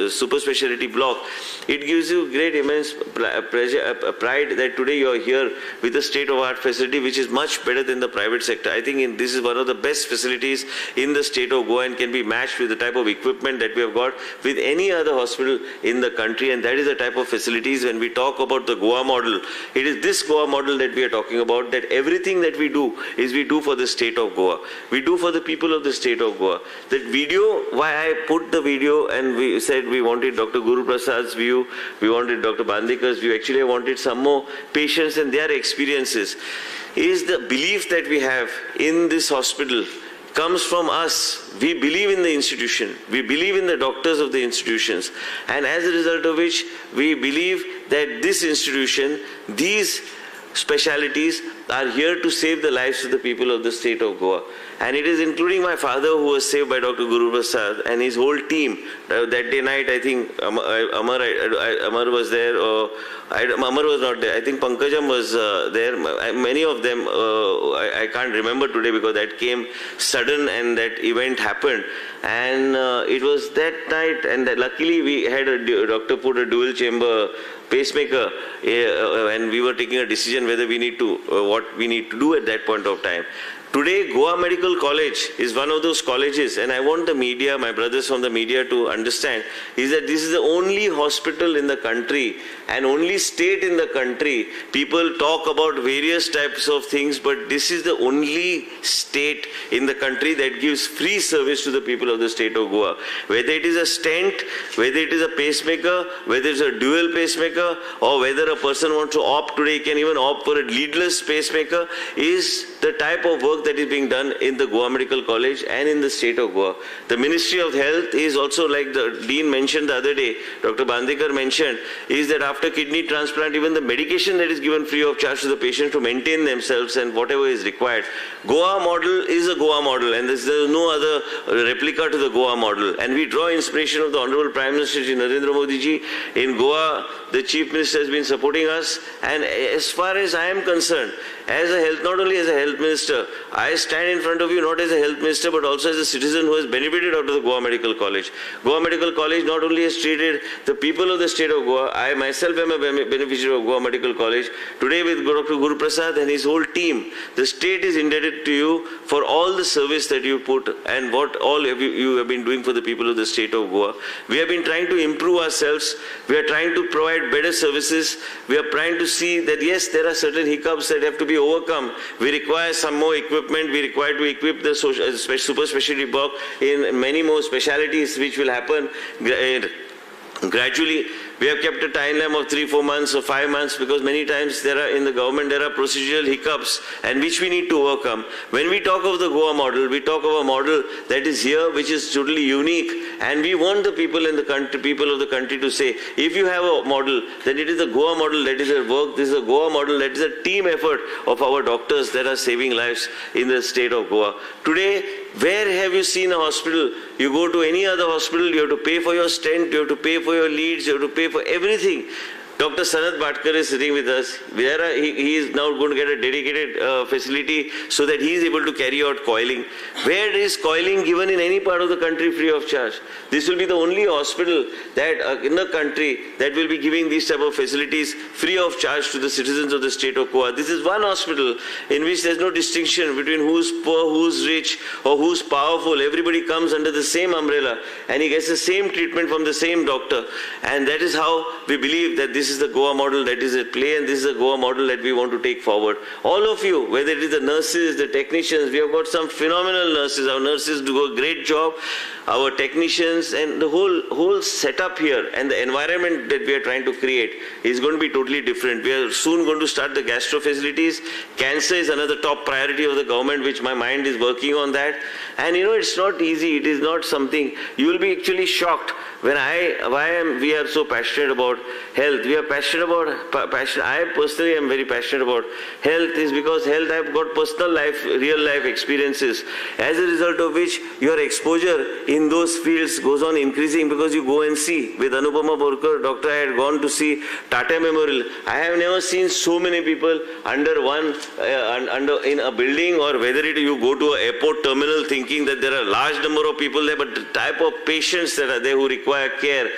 super specialty block, it gives you great immense pride that today you are here with a state-of-art facility which is much better than the private sector. I think this is one of the best facilities in the state of Goa and can be matched with the type of equipment that we have got with any other hospital in the country, and that is the type of facilities. When we talk about the Goa model, it is this Goa model that we are talking about, that everything that we do is we do for the state of Goa. We do for the people of the state of Goa. That video, why I put the video and we said we wanted Dr. Guru Prasad's view, we wanted Dr. Bandikar's view, actually I wanted some more patients and their experiences, is the belief that we have in this hospital comes from us. We believe in the institution. We believe in the doctors of the institutions. And as a result of which, we believe that this institution, these specialities are here to save the lives of the people of the state of Goa. And it is including my father who was saved by Dr. Guru Prasad and his whole team. That day night, I think Amar was there, or Amar was not there. I think Pankajam was there. Many of them, I can't remember today because that came sudden and that event happened. And it was that night, and luckily we had a doctor put a dual chamber pacemaker, and we were taking a decision whether we need to, what we need to do at that point of time. Today, Goa Medical College is one of those colleges, and I want the media, my brothers from the media, to understand, is that this is the only hospital in the country and only state in the country. People talk about various types of things, but this is the only state in the country that gives free service to the people of the state of Goa. Whether it is a stent, whether it is a pacemaker, whether it's a dual pacemaker, or whether a person wants to opt today, can even opt for a leadless pacemaker, is the type of work that is being done in the Goa Medical College and in the state of Goa. The Ministry of Health is also, like the Dean mentioned the other day, Dr. Bandekar mentioned, is that after kidney transplant, even the medication that is given free of charge to the patient to maintain themselves and whatever is required. Goa model is a Goa model, and there is no other replica to the Goa model. And we draw inspiration of the Honorable Prime Minister Shri Narendra Modi ji. In Goa, the Chief Minister has been supporting us, and as far as I am concerned, as a health, not only as a health minister, I stand in front of you not as a health minister but also as a citizen who has benefited out of the Goa Medical College. Goa Medical College not only has treated the people of the state of Goa, I myself am a beneficiary of Goa Medical College. Today with Dr. Guru Prasad and his whole team, the state is indebted to you for all the service that you put and what all you have been doing for the people of the state of Goa. We have been trying to improve ourselves. We are trying to provide better services. We are trying to see that yes, there are certain hiccups that have to be overcome. We require some more equipment. We require to equip the super specialty block in many more specialities which will happen gradually. We have kept a timeline of 3-4 months or 5 months because many times in the government there are procedural hiccups and which we need to overcome. When we talk of the Goa model, we talk of a model that is here, which is totally unique, and we want the people in the country, people of the country to say, if you have a model, then it is the Goa model that is at work. This is a Goa model that is a team effort of our doctors that are saving lives in the state of Goa. Today, where have you seen a hospital? You go to any other hospital, you have to pay for your stent, you have to pay for your leads, you have to pay for everything. Dr. Sanat Bhatkar is sitting with us. He is now going to get a dedicated facility so that he is able to carry out coiling. Where is coiling given in any part of the country free of charge? This will be the only hospital that in the country that will be giving these type of facilities free of charge to the citizens of the state of Goa. This is one hospital in which there is no distinction between who's poor, who's rich, or who's powerful. Everybody comes under the same umbrella and he gets the same treatment from the same doctor. And that is how we believe that this is the Goa model that is at play, and this is the Goa model that we want to take forward. All of you, whether it is the nurses, the technicians, we have got some phenomenal nurses. Our nurses do a great job. Our technicians and the whole setup here and the environment that we are trying to create is going to be totally different. We are soon going to start the gastro facilities. Cancer is another top priority of the government, which my mind is working on that. And you know, it's not easy. It is not something, you will be actually shocked when we are so passionate about health. We are passionate about, I personally am very passionate about health is because health, I have got personal life, real life experiences, as a result of which your exposure in those fields goes on increasing because you go and see. With Anupama Borkar, doctor, I had gone to see Tata Memorial. I have never seen so many people under one, in a building, or whether you go to an airport terminal thinking that there are a large number of people there, but the type of patients that are there who require care,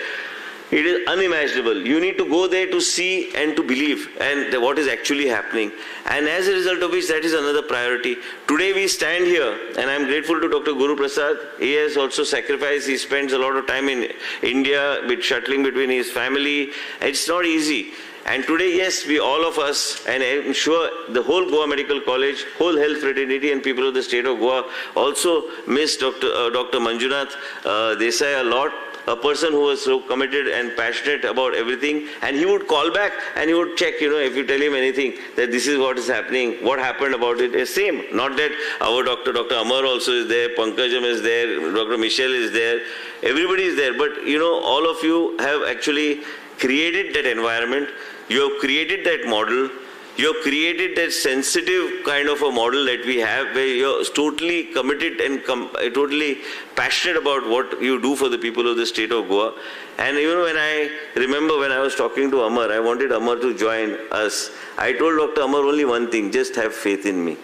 it is unimaginable. You need to go there to see and to believe and what is actually happening. And as a result of which, that is another priority. Today we stand here, and I am grateful to Dr. Guru Prasad. He has also sacrificed. He spends a lot of time in India with shuttling between his family. It's not easy. And today, yes, we all of us, and I'm sure the whole Goa Medical College, whole health fraternity and people of the state of Goa also miss Dr. Manjunath Desai a lot. A person who was so committed and passionate about everything, and he would call back and he would check, if you tell him anything, that this is what is happening, what happened about it, is same. Not that our Dr. Amar also is there, Pankajam is there, Dr. Michelle is there, everybody is there, but all of you have actually created that environment, you have created that model, you have created that sensitive kind of a model that we have, where you're totally committed and totally passionate about what you do for the people of the state of Goa. And when I remember when I was talking to Amar, I wanted Amar to join us. I told Dr. Amar only one thing, just have faith in me.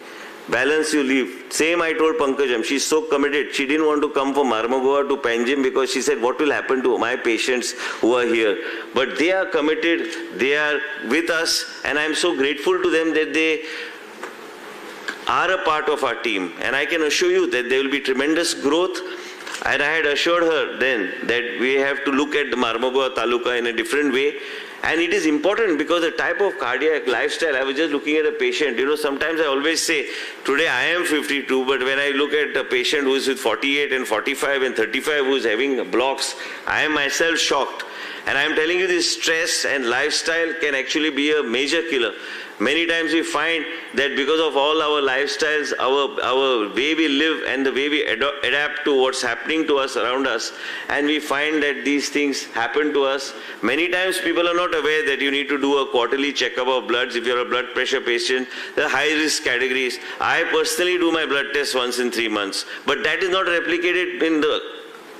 Balance you leave. Same I told Pankajam. She's so committed. She didn't want to come from Marmagua to Panjim because she said, what will happen to my patients who are here? But they are committed. They are with us. And I'm so grateful to them that they are a part of our team. And I can assure you that there will be tremendous growth. And I had assured her then that we have to look at the Marmagua Taluka in a different way. And it is important because the type of cardiac lifestyle, I was just looking at a patient, sometimes I always say, today I am 52, but when I look at a patient who is with 48 and 45 and 35 who is having blocks, I am myself shocked. And I am telling you, this stress and lifestyle can actually be a major killer. Many times we find that because of all our lifestyles, our way we live and the way we adapt to what's happening to us around us, and we find that these things happen to us. Many times people are not aware that you need to do a quarterly checkup of bloods if you're a blood pressure patient. The high risk categories. I personally do my blood test once in 3 months, but that is not replicated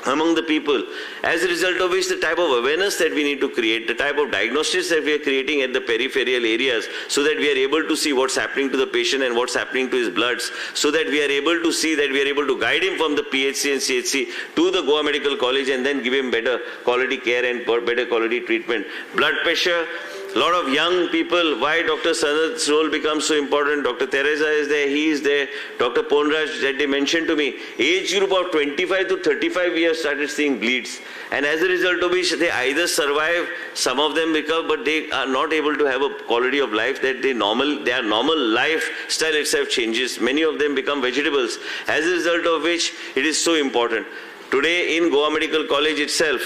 among the people, as a result of which the type of awareness that we need to create, the type of diagnostics that we are creating at the peripheral areas, so that we are able to see what's happening to the patient and what's happening to his bloods, so that we are able to see that we are able to guide him from the PHC and CHC to the Goa Medical College and then give him better quality care and better quality treatment. Blood pressure, a lot of young people, why Dr. Sanat's role becomes so important. Dr. Teresa is there, he is there. Dr. Ponraj, that they mentioned to me, age group of 25 to 35 we have started seeing bleeds. And as a result of which they either survive, some of them recover, but they are not able to have a quality of life that their normal lifestyle itself changes. Many of them become vegetables. As a result of which it is so important. Today in Goa Medical College itself,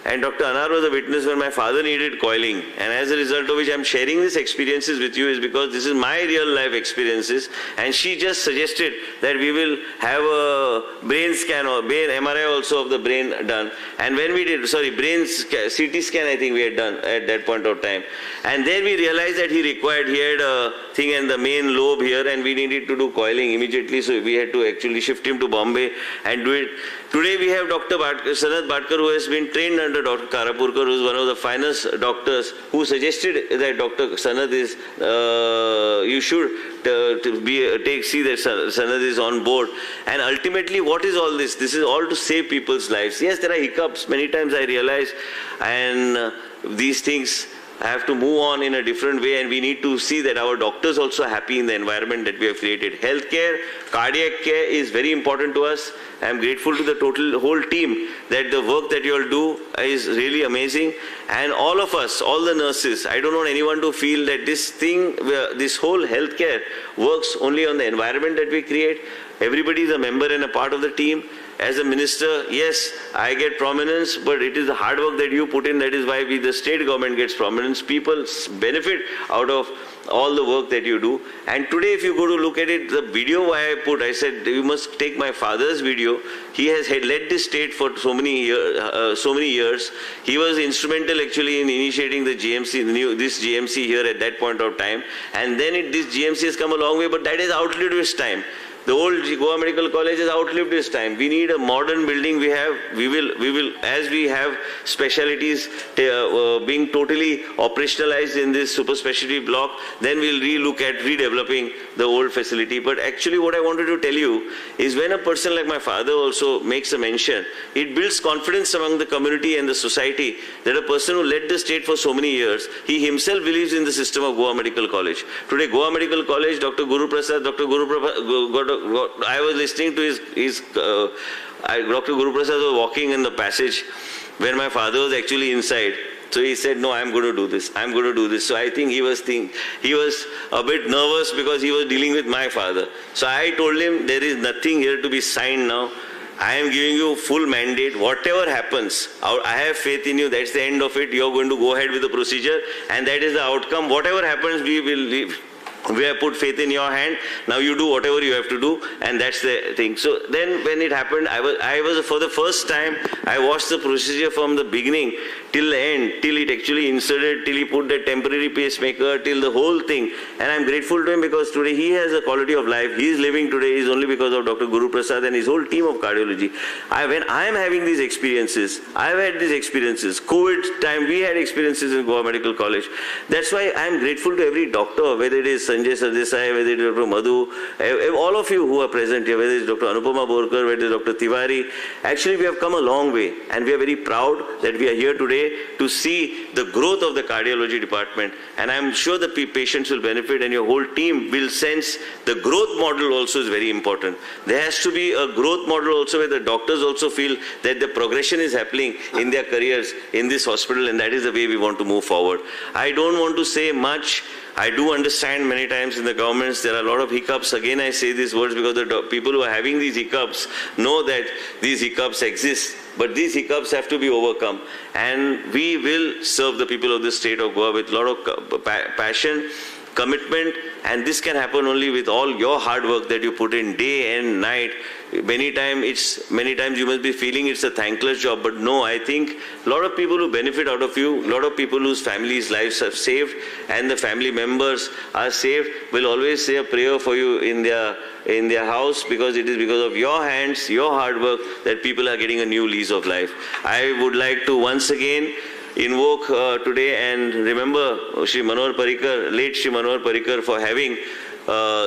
And Dr. Anar was a witness when my father needed coiling. And as a result of which I'm sharing these experiences with you is because this is my real life experiences. And she just suggested that we will have a brain scan or brain MRI also of the brain done. And when we did, brain CT scan I think we had done at that point of time. And then we realized that he had a thing in the main lobe here and we needed to do coiling immediately. So we had to actually shift him to Bombay and do it. Today we have Dr. Sanat Bhatkar, who has been trained under Dr. Karapurkar, who is one of the finest doctors, who suggested that Dr. Sanat is, you should see that Sanat is on board. And ultimately, what is all this? This is all to save people's lives. Yes, there are hiccups. Many times I realize, and these things have to move on in a different way, and we need to see that our doctors also are happy in the environment that we have created. Healthcare, cardiac care is very important to us. I am grateful to the whole team that the work that you all do is really amazing. And all of us, all the nurses, I don't want anyone to feel that this whole healthcare works only on the environment that we create. Everybody is a member and a part of the team. As a minister, yes, I get prominence, but it is the hard work that you put in. That is why the state government gets prominence. People benefit out of all the work that you do. And today, if you go to look at it, the video I said, you must take my father's video. He has led this state for so many years. He was instrumental actually in initiating the GMC, this GMC here at that point of time. And then this GMC has come a long way, but that has outlived its time. The old Goa Medical College has outlived its time. We need a modern building. We will, as we have specialties being totally operationalized in this super specialty block, then we'll relook at redeveloping the old facility. But actually what I wanted to tell you is when a person like my father also makes a mention, it builds confidence among the community and the society that a person who led the state for so many years, he himself believes in the system of Goa Medical College. Today Goa Medical College, Dr. Guru Prasad I was listening to Dr. Guru Prasad was walking in the passage when my father was actually inside. So he said, no, I'm going to do this. I'm going to do this. So I think he was a bit nervous because he was dealing with my father. So I told him, there is nothing here to be signed now. I am giving you full mandate. Whatever happens, I have faith in you. That's the end of it. You're going to go ahead with the procedure and that is the outcome. Whatever happens, we will leave. We have put faith in your hand. Now you do whatever you have to do, and that's the thing. So then when it happened, I was for the first time, I watched the procedure from the beginning till the end, till it actually inserted, till he put the temporary pacemaker, till the whole thing. And I'm grateful to him because today he has a quality of life. He is living today is only because of Dr. Guru Prasad and his whole team of cardiology. When I am having these experiences, I've had these experiences. COVID time, we had experiences in Goa Medical College. That's why I'm grateful to every doctor, whether it is Sanjay Sardesai, whether it is Dr. Madhu, all of you who are present here, whether it is Dr. Anupama Borkar, whether it is Dr. Tiwari. Actually, we have come a long way and we are very proud that we are here today to see the growth of the cardiology department. And I'm sure the patients will benefit and your whole team will sense the growth model also is very important. There has to be a growth model also where the doctors also feel that the progression is happening in their careers in this hospital, and that is the way we want to move forward. I don't want to say much. I do understand many times in the governments there are a lot of hiccups. Again, I say these words because the people who are having these hiccups know that these hiccups exist. But these hiccups have to be overcome. And we will serve the people of the state of Goa with a lot of passion, commitment, and this can happen only with all your hard work that you put in day and night. Many times you must be feeling it's a thankless job, but no, I think a lot of people who benefit out of you, a lot of people whose families' lives are saved and the family members are saved will always say a prayer for you in their house, because it is because of your hands, your hard work that people are getting a new lease of life. I would like to once again invoke today and remember Shri Manohar Parrikar, late Shri Manohar Parrikar, for having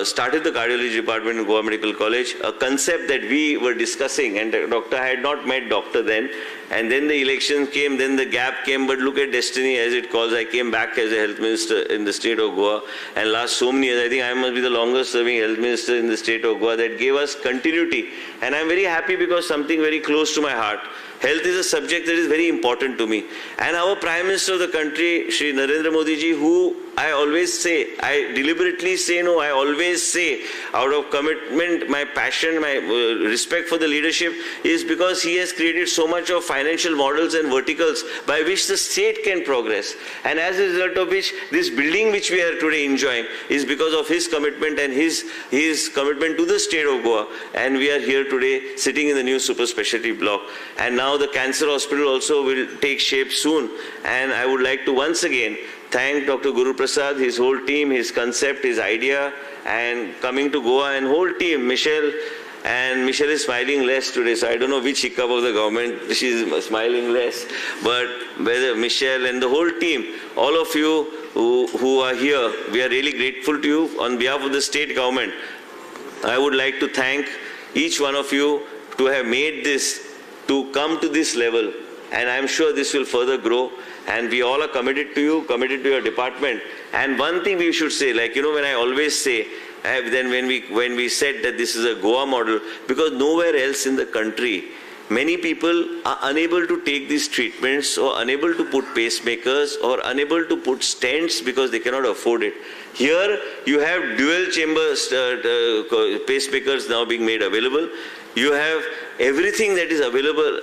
started the cardiology department in Goa Medical College, a concept that we were discussing, and the doctor had not met doctor then, and then the election came, then the gap came, but look at destiny as it calls. I came back as a health minister in the state of Goa, and last so many years, I think I must be the longest serving health minister in the state of Goa. That gave us continuity, and I'm very happy because something very close to my heart. Health is a subject that is very important to me. And our Prime Minister of the country, Shri Narendra Modi ji, who I always say, I deliberately say no, I always say out of commitment, my passion, my respect for the leadership is because he has created so much of financial models and verticals by which the state can progress. And as a result of which, this building which we are today enjoying is because of his commitment and his commitment to the state of Goa. And we are here today sitting in the new super specialty block. And now the cancer hospital also will take shape soon. And I would like to once again thank Dr. Guru Prasad, his whole team, his concept, his idea, and coming to Goa, and whole team, Michelle. And Michelle is smiling less today, so I don't know which hiccup of the government, she's smiling less. But whether Michelle and the whole team, all of you who are here, we are really grateful to you. On behalf of the state government, I would like to thank each one of you to have made this, to come to this level. And I'm sure this will further grow. And we all are committed to you, committed to your department. And one thing we should say, like, when I always say, then when we said that this is a Goa model, because nowhere else in the country, many people are unable to take these treatments or unable to put pacemakers or unable to put stents because they cannot afford it. Here, you have dual chamber pacemakers now being made available. You have everything that is available,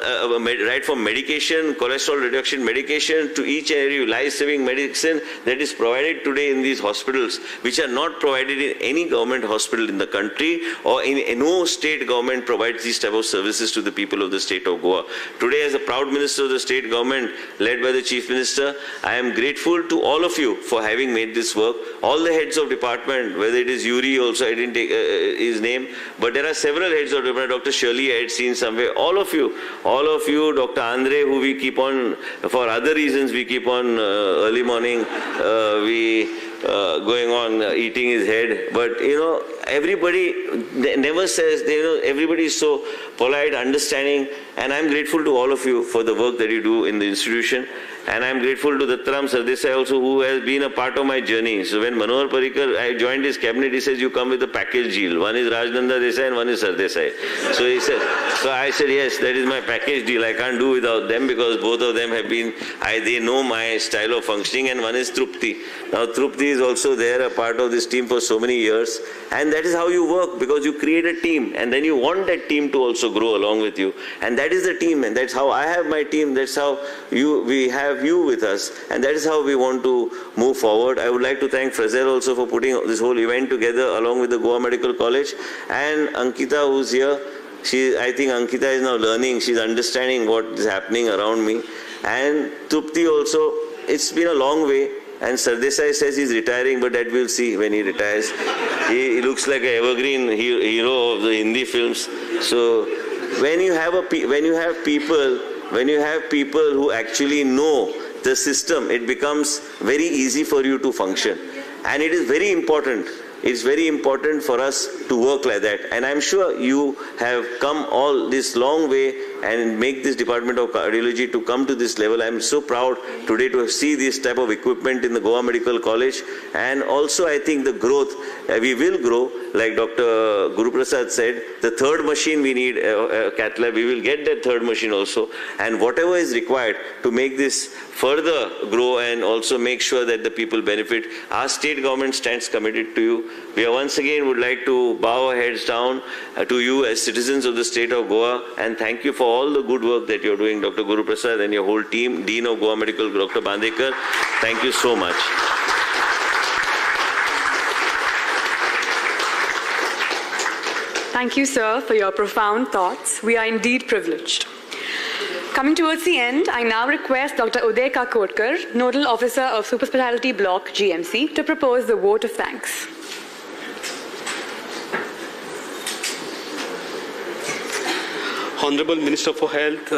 right from medication, cholesterol reduction medication, to each and every life-saving medicine that is provided today in these hospitals, which are not provided in any government hospital in the country, or in no state government provides these type of services to the people of the state of Goa. Today, as a proud minister of the state government, led by the Chief Minister, I am grateful to all of you for having made this work. All the heads of department, whether it is Yuri also, I didn't take his name, but there are several heads of department. Dr. Shirley I had seen somewhere. All of you, Dr. Andre, who we keep on, for other reasons, we keep on early morning, going on eating his head. But, everybody never says, everybody is so polite, understanding, and I'm grateful to all of you for the work that you do in the institution. And I'm grateful to Dattaram Sardesai also, who has been a part of my journey. So when Manohar Parrikar, I joined his cabinet, he says, you come with a package deal. One is Rajnanda Desai and one is Sardesai. So he said, so I said, yes, that is my package deal. I can't do without them because both of them have been, they know my style of functioning, and one is Trupti. Now Trupti is also there, a part of this team for so many years. And that is how you work, because you create a team and then you want that team to also grow along with you. And that is the team, and that's how I have my team, that's how we have you with us, and that is how we want to move forward. I would like to thank Fraser also for putting this whole event together along with the Goa Medical College, and Ankita, who's here. I think Ankita is now learning, she's understanding what is happening around me. And Trupti also, it's been a long way. And Sardesai says he's retiring, but that we'll see when he retires. He looks like an evergreen hero of the Hindi films. So when you have people who actually know the system, it becomes very easy for you to function. And it is very important. It's very important for us to work like that. And I'm sure you have come all this long way and make this Department of Cardiology to come to this level. I'm so proud today to see this type of equipment in the Goa Medical College. And also I think the growth, we will grow, like Dr. Guru Prasad said, the third machine we need, cath lab, we will get that third machine also. And whatever is required to make this further grow and also make sure that the people benefit, our state government stands committed to you. We once again would like to bow our heads down to you as citizens of the state of Goa, and thank you for all the good work that you're doing, Dr. Guru Prasad and your whole team, Dean of Goa Medical, Dr. Bandekar. Thank you so much. Thank you, sir, for your profound thoughts. We are indeed privileged. Coming towards the end, I now request Dr. Uday Kakodkar, Nodal Officer of Super Speciality Block, GMC, to propose the vote of thanks. Honorable Minister for Health,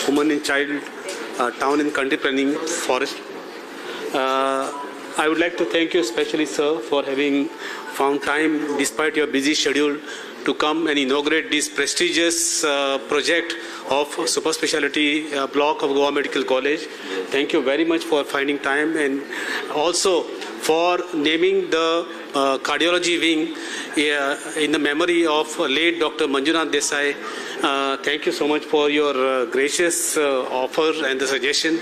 Women and Child, Town and Country Planning, Forest. I would like to thank you especially, sir, for having found time, despite your busy schedule, to come and inaugurate this prestigious project of Super Speciality Block of Goa Medical College. Thank you very much for finding time, and also for naming the cardiology wing in the memory of late Dr. Manjunath Desai. Thank you so much for your gracious offer and the suggestion.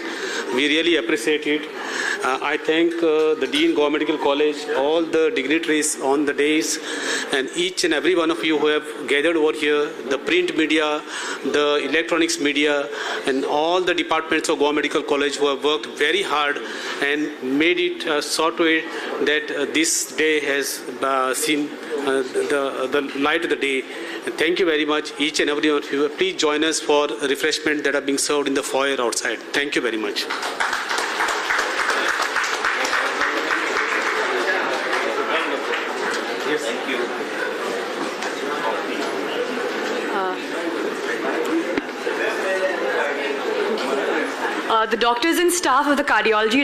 We really appreciate it. I thank the Dean Government Medical College, all the dignitaries on the days, and each and every one of you who have gathered over here, the print media, the electronics media, and all the departments of Government Medical College who have worked very hard and made it sort of it that this day has seen the light of the day. Thank you very much, each and every one of you. Please join us for refreshment that are being served in the foyer outside. Thank you very much. The doctors and staff of the cardiology